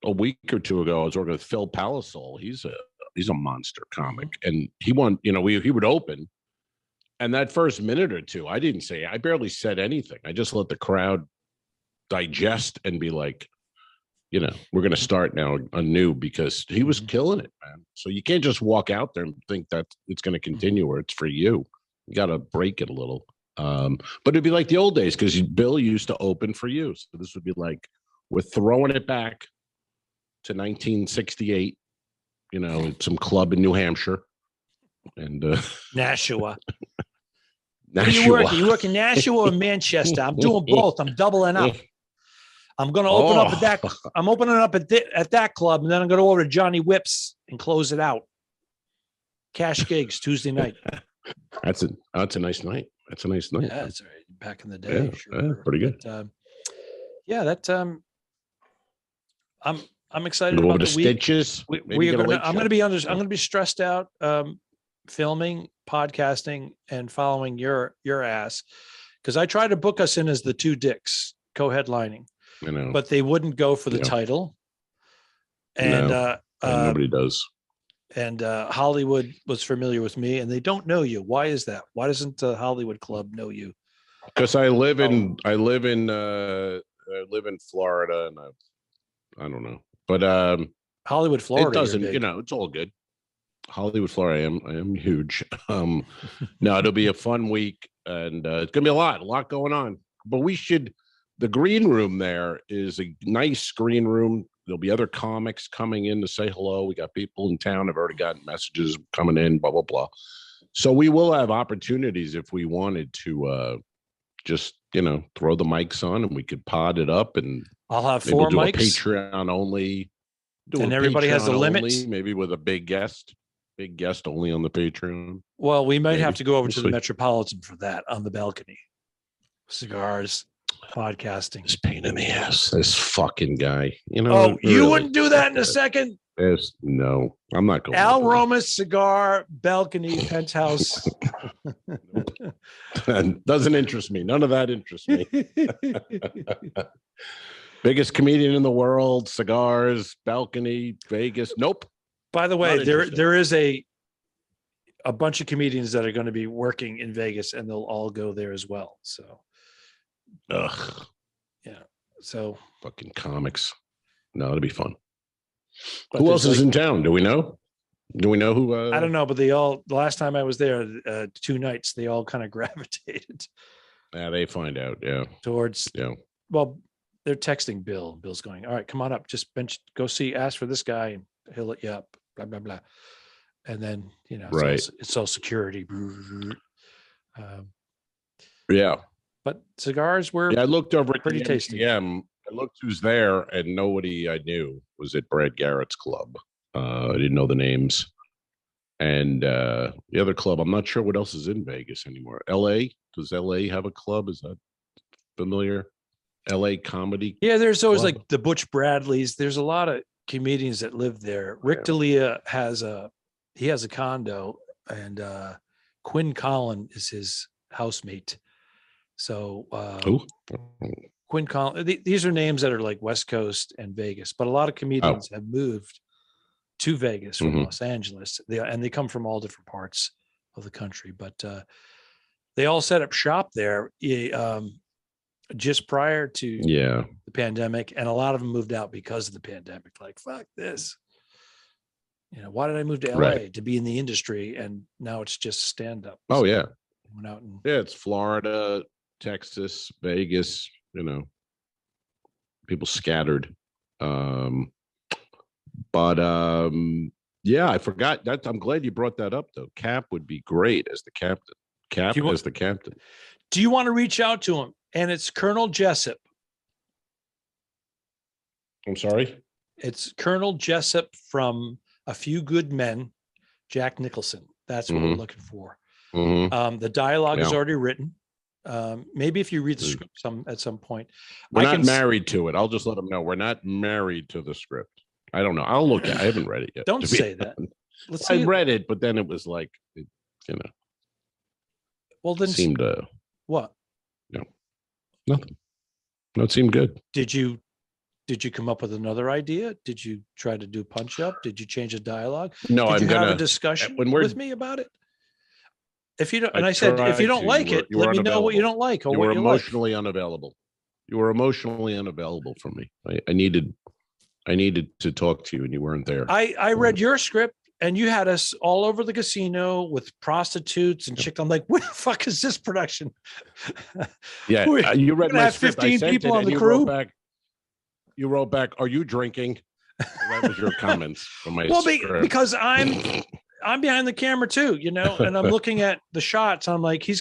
[SPEAKER 5] a week or two ago, I was working with Phil Palisol. He's a monster comic, and he won. He would open, and that first minute or two, I barely said anything. I just let the crowd digest and be like, we're going to start now anew, because he was killing it, man. So you can't just walk out there and think that it's going to continue or it's for you. You got to break it a little. But it'd be like the old days, because Bill used to open for you. So this would be like, we're throwing it back to 1968, at some club in New Hampshire. And
[SPEAKER 3] Nashua.
[SPEAKER 5] Nashua.
[SPEAKER 3] You work in Nashua or Manchester? I'm doing both. I'm doubling up. I'm going to open up at that. I'm opening up at that club, and then I'm going to go over to Johnny Whip's and close it out. Cash gigs Tuesday night.
[SPEAKER 5] That's a nice night. That's a nice night.
[SPEAKER 3] Yeah, that's right. Back in the day,
[SPEAKER 5] yeah, pretty good.
[SPEAKER 3] But, I'm excited
[SPEAKER 5] go
[SPEAKER 3] about
[SPEAKER 5] the
[SPEAKER 3] Stitches. I'm going to be stressed out, filming, podcasting, and following your ass, because I tried to book us in as the two dicks co-headlining. But they wouldn't go for the title, and
[SPEAKER 5] nobody does.
[SPEAKER 3] And Hollywood was familiar with me, and they don't know you. Why is that? Why doesn't the Hollywood Club know you?
[SPEAKER 5] Because I live in Florida, and I don't know, but
[SPEAKER 3] Hollywood, Florida,
[SPEAKER 5] it doesn't. It's all good. Hollywood, Florida, I am huge. No, it'll be a fun week, and it's gonna be a lot going on. But we should the green room there is a nice green room. There'll be other comics coming in to say hello. We got people in town have already gotten messages coming in, blah, blah, blah. So we will have opportunities if we wanted to just, throw the mics on and we could pod it up, and
[SPEAKER 3] I'll have
[SPEAKER 5] maybe
[SPEAKER 3] 4
[SPEAKER 5] we'll do
[SPEAKER 3] mics.
[SPEAKER 5] a Patreon only.
[SPEAKER 3] And everybody has the limits?
[SPEAKER 5] Maybe with a big guest only on the Patreon.
[SPEAKER 3] Well, we might
[SPEAKER 5] Maybe.
[SPEAKER 3] have to go over
[SPEAKER 5] We'll
[SPEAKER 3] to the
[SPEAKER 5] see.
[SPEAKER 3] Metropolitan for that on the balcony. Cigars, podcasting.
[SPEAKER 5] This pain in the ass. This fucking guy.
[SPEAKER 3] Oh, you
[SPEAKER 5] really.
[SPEAKER 3] wouldn't do that in a second?
[SPEAKER 5] No, I'm not going.
[SPEAKER 3] Al Romas cigar, balcony, penthouse.
[SPEAKER 5] Doesn't interest me. None of that interests me. Biggest comedian in the world, cigars, balcony, Vegas. Nope.
[SPEAKER 3] By the way,
[SPEAKER 5] Not interested.
[SPEAKER 3] there is a bunch of comedians that are going to be working in Vegas, and they'll all go there as well. So,
[SPEAKER 5] Ugh,
[SPEAKER 3] so
[SPEAKER 5] fucking comics. No, it'll be fun.
[SPEAKER 3] but
[SPEAKER 5] Who
[SPEAKER 3] there's
[SPEAKER 5] else is
[SPEAKER 3] like-
[SPEAKER 5] in town? Do we know? Do we know who?
[SPEAKER 3] I don't know, but the last time I was there, 2 nights, they all kind of gravitated
[SPEAKER 5] Yeah, they find out. Yeah,
[SPEAKER 3] towards.
[SPEAKER 5] yeah.
[SPEAKER 3] Well, they're texting Bill. Bill's going, all right, come on up. Just go ask for this guy, and he'll let you up. Blah blah blah. And then
[SPEAKER 5] Right.
[SPEAKER 3] it's all security.
[SPEAKER 5] Yeah.
[SPEAKER 3] But cigars were
[SPEAKER 5] Yeah, I looked over at
[SPEAKER 3] pretty
[SPEAKER 5] the
[SPEAKER 3] tasty.
[SPEAKER 5] MGM. I looked who's there, and nobody I knew was at Brad Garrett's club. I didn't know the names. And the other club, I'm not sure what else is in Vegas anymore. LA? Does LA have a club? Is that familiar? LA Comedy?
[SPEAKER 3] Yeah, there's always
[SPEAKER 5] Club.
[SPEAKER 3] like the Butch Bradleys. There's a lot of comedians that live there. Rick D'Elia has a condo, and Quinn Collin is his housemate. So
[SPEAKER 5] Who?
[SPEAKER 3] Quinn Collin, these are names that are like West Coast and Vegas, but a lot of comedians have moved to Vegas from
[SPEAKER 5] Mhm.
[SPEAKER 3] Los Angeles. They come from all different parts of the country, but they all set up shop there just prior to
[SPEAKER 5] Yeah.
[SPEAKER 3] the pandemic, and a lot of them moved out because of the pandemic. Like, fuck this. Why did I move to LA
[SPEAKER 5] Right.
[SPEAKER 3] to be in the industry? And now it's just stand up.
[SPEAKER 5] Oh, yeah.
[SPEAKER 3] Went out and
[SPEAKER 5] Yeah, it's Florida, Texas, Vegas, people scattered. Yeah, I forgot that. I'm glad you brought that up, though. Cap would be great as the captain. Cap as the captain.
[SPEAKER 3] do you want to reach out to him? And it's Colonel Jessup.
[SPEAKER 5] I'm sorry?
[SPEAKER 3] It's Colonel Jessup from A Few Good Men, Jack Nicholson. That's what we're looking for.
[SPEAKER 5] Mhm.
[SPEAKER 3] The dialogue is
[SPEAKER 5] Yeah.
[SPEAKER 3] already written. Maybe if you read the script at some point.
[SPEAKER 5] We're
[SPEAKER 3] I
[SPEAKER 5] not
[SPEAKER 3] can-
[SPEAKER 5] married to it. I'll just let them know. We're not married to the script. I don't know. I'll look at it. I haven't read it yet.
[SPEAKER 3] Don't
[SPEAKER 5] to be
[SPEAKER 3] say that.
[SPEAKER 5] honest.
[SPEAKER 3] Let's
[SPEAKER 5] I
[SPEAKER 3] see.
[SPEAKER 5] read it, but then it was like,
[SPEAKER 3] Well, then
[SPEAKER 5] seemed
[SPEAKER 3] what?
[SPEAKER 5] nothing. No, it seemed good.
[SPEAKER 3] Did you come up with another idea? Did you try to do punch up? Did you change the dialogue?
[SPEAKER 5] No,
[SPEAKER 3] Did
[SPEAKER 5] I'm
[SPEAKER 3] you have a
[SPEAKER 5] gonna.
[SPEAKER 3] discussion
[SPEAKER 5] when we're-
[SPEAKER 3] with me about it? If you don't,
[SPEAKER 5] I
[SPEAKER 3] and I said, if you
[SPEAKER 5] tried
[SPEAKER 3] don't
[SPEAKER 5] to.
[SPEAKER 3] like
[SPEAKER 5] You
[SPEAKER 3] it,
[SPEAKER 5] were
[SPEAKER 3] let me know what you
[SPEAKER 5] unavailable.
[SPEAKER 3] don't like or
[SPEAKER 5] You
[SPEAKER 3] what
[SPEAKER 5] were
[SPEAKER 3] you like.
[SPEAKER 5] emotionally unavailable. You were emotionally unavailable for me. I needed to talk to you, and you weren't there.
[SPEAKER 3] I read your script, and you had us all over the casino with prostitutes and chicks. I'm like, what the fuck is this production?
[SPEAKER 5] Yeah,
[SPEAKER 3] We're
[SPEAKER 5] you read
[SPEAKER 3] gonna
[SPEAKER 5] my
[SPEAKER 3] have
[SPEAKER 5] script.
[SPEAKER 3] 15
[SPEAKER 5] I sent
[SPEAKER 3] people
[SPEAKER 5] it,
[SPEAKER 3] on
[SPEAKER 5] and
[SPEAKER 3] the
[SPEAKER 5] you
[SPEAKER 3] crew?
[SPEAKER 5] You wrote back. Are you drinking? That was your comments from my
[SPEAKER 3] Well,
[SPEAKER 5] script.
[SPEAKER 3] because I'm behind the camera too, and I'm looking at the shots. I'm like, he's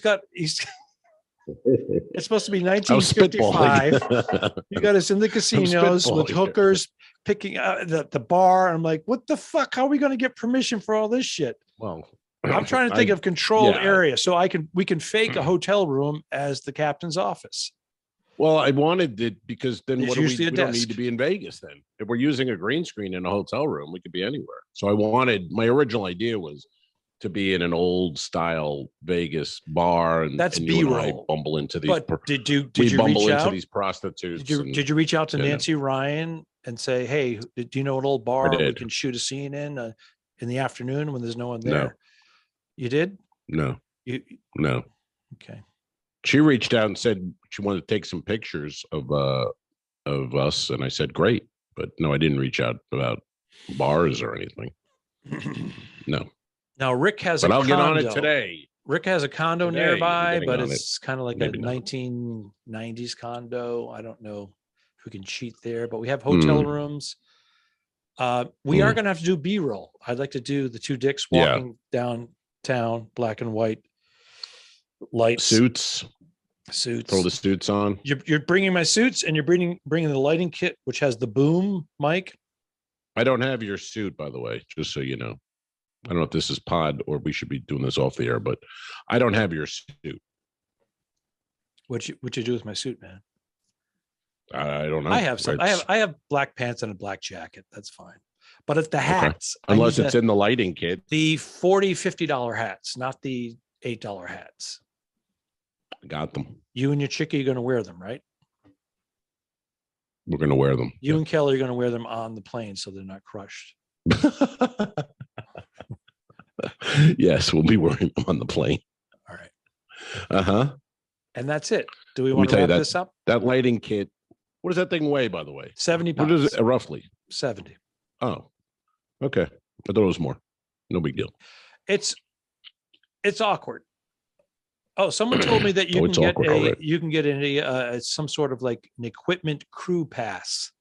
[SPEAKER 3] it's supposed to be
[SPEAKER 5] I was
[SPEAKER 3] 1955.
[SPEAKER 5] spitballing.
[SPEAKER 3] You got us in the casinos with
[SPEAKER 5] spitballing.
[SPEAKER 3] hookers picking the bar. I'm like, what the fuck? How are we going to get permission for all this shit?
[SPEAKER 5] Well,
[SPEAKER 3] I'm trying to think of controlled
[SPEAKER 5] yeah.
[SPEAKER 3] area so we can fake a hotel room as the captain's office.
[SPEAKER 5] Well, I wanted it because then
[SPEAKER 3] There's
[SPEAKER 5] what do we
[SPEAKER 3] usually a
[SPEAKER 5] don't
[SPEAKER 3] desk.
[SPEAKER 5] need to be in Vegas then. If we're using a green screen in a hotel room, we could be anywhere. So my original idea was to be in an old style Vegas bar, and
[SPEAKER 3] That's
[SPEAKER 5] and you and I
[SPEAKER 3] B-roll.
[SPEAKER 5] bumble into these.
[SPEAKER 3] But did you
[SPEAKER 5] bumble
[SPEAKER 3] reach
[SPEAKER 5] into
[SPEAKER 3] out?
[SPEAKER 5] these prostitutes.
[SPEAKER 3] Did you reach out to
[SPEAKER 5] you know.
[SPEAKER 3] Nancy Ryan and say, hey, do you know an old bar we
[SPEAKER 5] did.
[SPEAKER 3] can shoot a scene in the afternoon when there's no one
[SPEAKER 5] No.
[SPEAKER 3] there? You did?
[SPEAKER 5] No,
[SPEAKER 3] You
[SPEAKER 5] no.
[SPEAKER 3] okay?
[SPEAKER 5] She reached out and said she wanted to take some pictures of us, and I said great, but no, I didn't reach out about bars or anything. No,
[SPEAKER 3] Now Rick has
[SPEAKER 5] but
[SPEAKER 3] a
[SPEAKER 5] I'll get on
[SPEAKER 3] condo.
[SPEAKER 5] it today.
[SPEAKER 3] Rick has a condo
[SPEAKER 5] Today, you'll be
[SPEAKER 3] nearby,
[SPEAKER 5] getting
[SPEAKER 3] but
[SPEAKER 5] on
[SPEAKER 3] it's kind of like
[SPEAKER 5] Maybe
[SPEAKER 3] a
[SPEAKER 5] not.
[SPEAKER 3] 1990s condo. I don't know if we can cheat there, but we have
[SPEAKER 5] Hmm.
[SPEAKER 3] hotel rooms. We are going to have to do B-roll. I'd like to do the two dicks
[SPEAKER 5] Yeah.
[SPEAKER 3] walking downtown, black and white lights,
[SPEAKER 5] Suits. Throw the suits on.
[SPEAKER 3] You're bringing my suits, and you're bringing the lighting kit, which has the boom mic.
[SPEAKER 5] I don't have your suit, by the way, just so you know. I don't know if this is pod or we should be doing this off the air, but I don't have your suit.
[SPEAKER 3] What you do with my suit, man?
[SPEAKER 5] I don't know.
[SPEAKER 3] I have some. I have black pants and a black jacket. That's fine. But it's the hats.
[SPEAKER 5] Unless it's in the lighting kit.
[SPEAKER 3] The $40-$50 hats, not the $8 hats.
[SPEAKER 5] Got them.
[SPEAKER 3] You and your chick are going to wear them, right?
[SPEAKER 5] We're going to wear them.
[SPEAKER 3] You and Kelly are going to wear them on the plane so they're not crushed.
[SPEAKER 5] Yes, we'll be wearing them on the plane.
[SPEAKER 3] All right.
[SPEAKER 5] Uh-huh.
[SPEAKER 3] And that's it. Do we want to wrap this up?
[SPEAKER 5] That lighting kit, what does that thing weigh, by the way?
[SPEAKER 3] 70 pounds.
[SPEAKER 5] What is it roughly?
[SPEAKER 3] 70.
[SPEAKER 5] Oh, okay. I thought it was more. No big deal.
[SPEAKER 3] It's awkward. Oh, someone told me that you can get some sort of like an equipment crew pass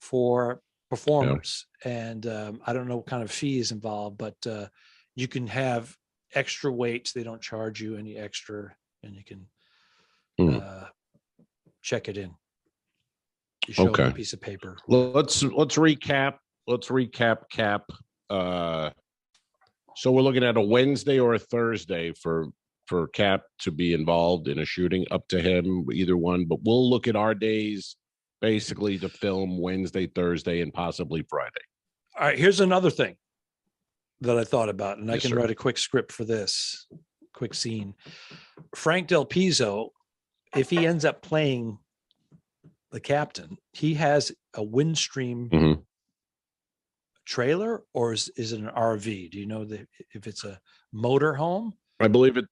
[SPEAKER 3] for performers, and I don't know what kind of fee is involved, but you can have extra weights. They don't charge you any extra, and you can check it in. You show a piece of paper.
[SPEAKER 5] Let's recap. Cap. So we're looking at a Wednesday or a Thursday for Cap to be involved in a shooting, up to him, either one, but we'll look at our days basically to film Wednesday, Thursday, and possibly Friday.
[SPEAKER 3] All right, here's another thing that I thought about, and I
[SPEAKER 5] Yes,
[SPEAKER 3] can
[SPEAKER 5] sir.
[SPEAKER 3] write a quick script for this quick scene. Frank Del Pizzo, if he ends up playing the captain, he has a Windstream trailer, or is it an RV? Do you know if it's a motor home?
[SPEAKER 5] I believe it.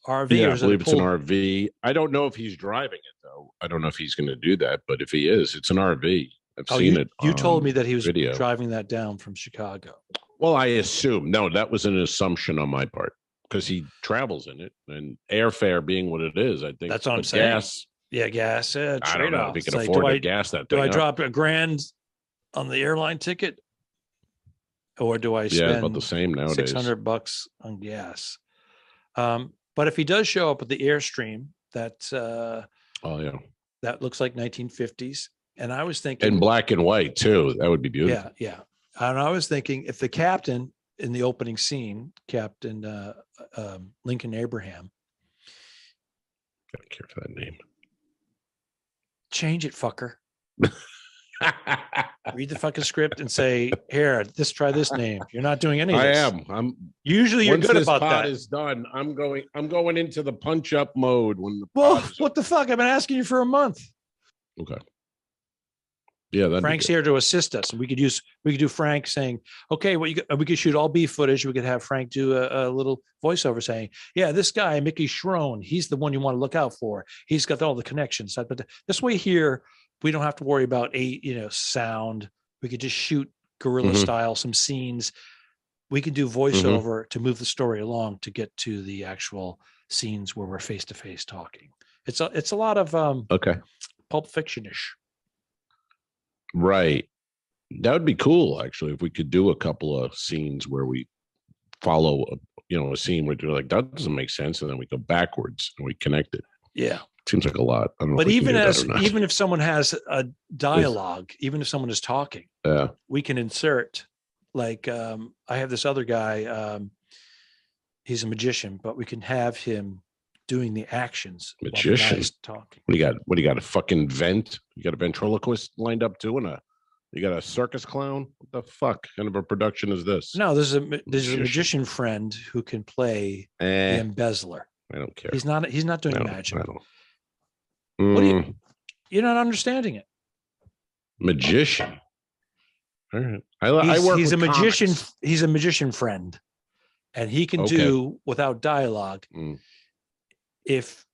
[SPEAKER 3] RV,
[SPEAKER 5] Yeah,
[SPEAKER 3] or
[SPEAKER 5] I
[SPEAKER 3] is it
[SPEAKER 5] believe
[SPEAKER 3] a
[SPEAKER 5] it's an
[SPEAKER 3] pool?
[SPEAKER 5] RV. I don't know if he's driving it though. I don't know if he's going to do that, but if he is, it's an RV. I've seen it.
[SPEAKER 3] You told me that he was
[SPEAKER 5] video.
[SPEAKER 3] driving that down from Chicago.
[SPEAKER 5] Well, I assume. No, that was an assumption on my part because he travels in it, and airfare being what it is, I think
[SPEAKER 3] That's what I'm
[SPEAKER 5] the
[SPEAKER 3] saying.
[SPEAKER 5] Gas.
[SPEAKER 3] Yeah, gas.
[SPEAKER 5] I don't know
[SPEAKER 3] Trade-off.
[SPEAKER 5] if he
[SPEAKER 3] It's
[SPEAKER 5] can
[SPEAKER 3] like,
[SPEAKER 5] afford to gas that thing.
[SPEAKER 3] do I
[SPEAKER 5] up.
[SPEAKER 3] drop $1,000 on the airline ticket, or do I
[SPEAKER 5] Yeah, about
[SPEAKER 3] spend
[SPEAKER 5] the same nowadays.
[SPEAKER 3] $600 on gas? But if he does show up at the Airstream, that
[SPEAKER 5] Oh yeah,
[SPEAKER 3] that looks like 1950s, and I was thinking
[SPEAKER 5] in black and white too. That would be beautiful.
[SPEAKER 3] Yeah. And I was thinking if the captain in the opening scene, Captain Lincoln Abraham,
[SPEAKER 5] I don't care for that name.
[SPEAKER 3] change it, fucker. Read the fucking script and say, "Here, try this name." You're not doing any of
[SPEAKER 5] I
[SPEAKER 3] this.
[SPEAKER 5] am. I'm.
[SPEAKER 3] Usually, you're
[SPEAKER 5] Once
[SPEAKER 3] good
[SPEAKER 5] this
[SPEAKER 3] about
[SPEAKER 5] pod
[SPEAKER 3] that.
[SPEAKER 5] is done, I'm going into the punch up mode when the
[SPEAKER 3] Well,
[SPEAKER 5] pod is
[SPEAKER 3] what the fuck? I've been asking you for a month.
[SPEAKER 5] okay. Yeah, that
[SPEAKER 3] Frank's here to assist us, and we could do Frank saying, "Okay, we could shoot all B footage. We could have Frank do a little voiceover saying, "Yeah, this guy Mickey Schroen, he's the one you want to look out for. He's got all the connections." But this way here, we don't have to worry about sound. We could just shoot guerrilla style some scenes. We can do voiceover to move the story along to get to the actual scenes where we're face to face talking. It's a lot of
[SPEAKER 5] okay.
[SPEAKER 3] Pulp Fiction-ish.
[SPEAKER 5] Right. That would be cool, actually, if we could do a couple of scenes where we follow, a scene where you're like, that doesn't make sense, and then we go backwards and we connect it.
[SPEAKER 3] Yeah.
[SPEAKER 5] Seems like a lot. I don't know
[SPEAKER 3] But
[SPEAKER 5] if we can do that or not.
[SPEAKER 3] even if someone has a dialogue, even if someone is talking, we can insert like I have this other guy. He's a magician, but we can have him doing the actions. while the
[SPEAKER 5] Magician?
[SPEAKER 3] guy's talking.
[SPEAKER 5] What do you got? A fucking vent? You got a ventriloquist lined up too, and you got a circus clown? What the fuck kind of a production is this?
[SPEAKER 3] No, there's a magician friend who can play the embezzler.
[SPEAKER 5] I don't care.
[SPEAKER 3] He's not doing magic.
[SPEAKER 5] I don't.
[SPEAKER 3] What do you're not understanding it.
[SPEAKER 5] Magician. All right. I work.
[SPEAKER 3] He's
[SPEAKER 5] with
[SPEAKER 3] a magician.
[SPEAKER 5] comics.
[SPEAKER 3] He's a magician friend, and he can do without dialogue. If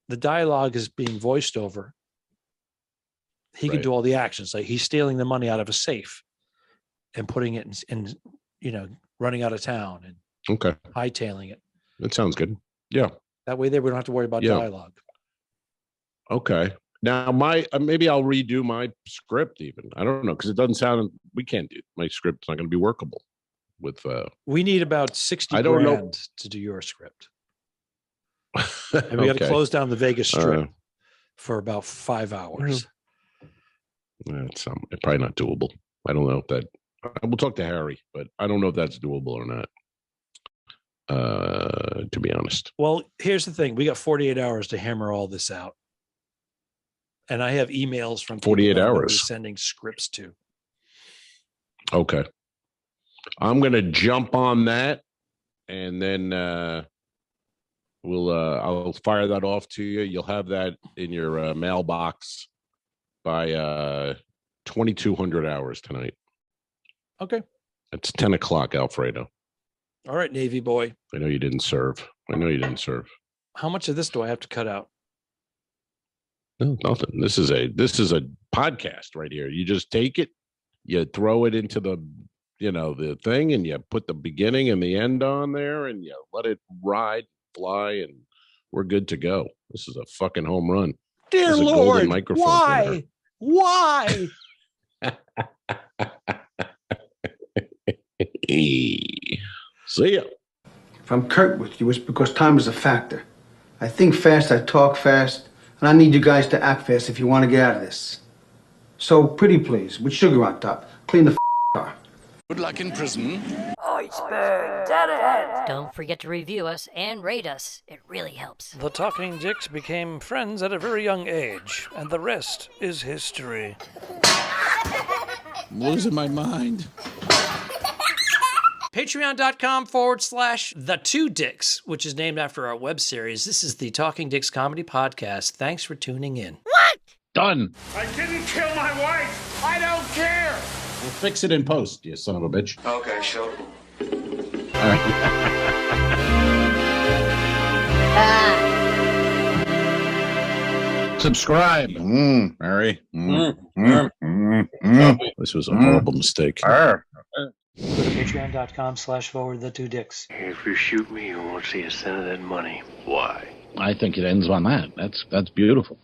[SPEAKER 3] the dialogue is being voiced over, he can do all the actions. Like he's stealing the money out of a safe and putting it in running out of town and hightailing it.
[SPEAKER 5] That sounds good. Yeah.
[SPEAKER 3] That way, we don't have to worry about dialogue.
[SPEAKER 5] Okay. Now, maybe I'll redo my script even. I don't know, because it doesn't sound, we can't do, my script's not going to be workable with.
[SPEAKER 3] We need about 60 grand to do your script. And we got to close down the Vegas Strip for about 5 hours.
[SPEAKER 5] It's probably not doable. I don't know if that, we'll talk to Harry, but I don't know if that's doable or not. To be honest.
[SPEAKER 3] Well, here's the thing. We got 48 hours to hammer all this out. And I have emails from
[SPEAKER 5] 48 hours
[SPEAKER 3] we're sending scripts to.
[SPEAKER 5] Okay. I'm going to jump on that, and then I'll fire that off to you. You'll have that in your mailbox by 2200 hours tonight.
[SPEAKER 3] Okay.
[SPEAKER 5] It's 10 o'clock, Alfredo.
[SPEAKER 3] All right, Navy boy.
[SPEAKER 5] I know you didn't serve.
[SPEAKER 3] How much of this do I have to cut out?
[SPEAKER 5] No, nothing. This is a podcast right here. You just take it, you throw it into the thing, and you put the beginning and the end on there, and you let it ride, fly, and we're good to go. This is a fucking home run.
[SPEAKER 3] Dear Lord, why? Why?
[SPEAKER 5] See ya.
[SPEAKER 6] If I'm curt with you, it's because time is a factor. I think fast, I talk fast, and I need you guys to act fast if you want to get out of this. So, pretty please, with sugar on top, clean the car.
[SPEAKER 2] Good luck in prison.
[SPEAKER 4] Iceberg, dead ahead.
[SPEAKER 7] Don't forget to review us and rate us. It really helps.
[SPEAKER 3] The Talking Dicks became friends at a very young age, and the rest is history.
[SPEAKER 2] I'm losing my mind.
[SPEAKER 3] Patreon.com/The2Dicks, which is named after our web series. This is the Talking Dicks Comedy Podcast. Thanks for tuning in.
[SPEAKER 7] What?
[SPEAKER 2] Done.
[SPEAKER 8] I didn't kill my wife. I don't care.
[SPEAKER 2] We'll fix it in post, you son of a bitch.
[SPEAKER 8] Okay, sure.
[SPEAKER 2] All right. Subscribe. Mary.
[SPEAKER 5] This was a horrible mistake.
[SPEAKER 3] Go to patreon.com/forward2dicks.
[SPEAKER 9] If you shoot me, you won't see a cent of that money. Why?
[SPEAKER 2] I think it ends on that. That's beautiful.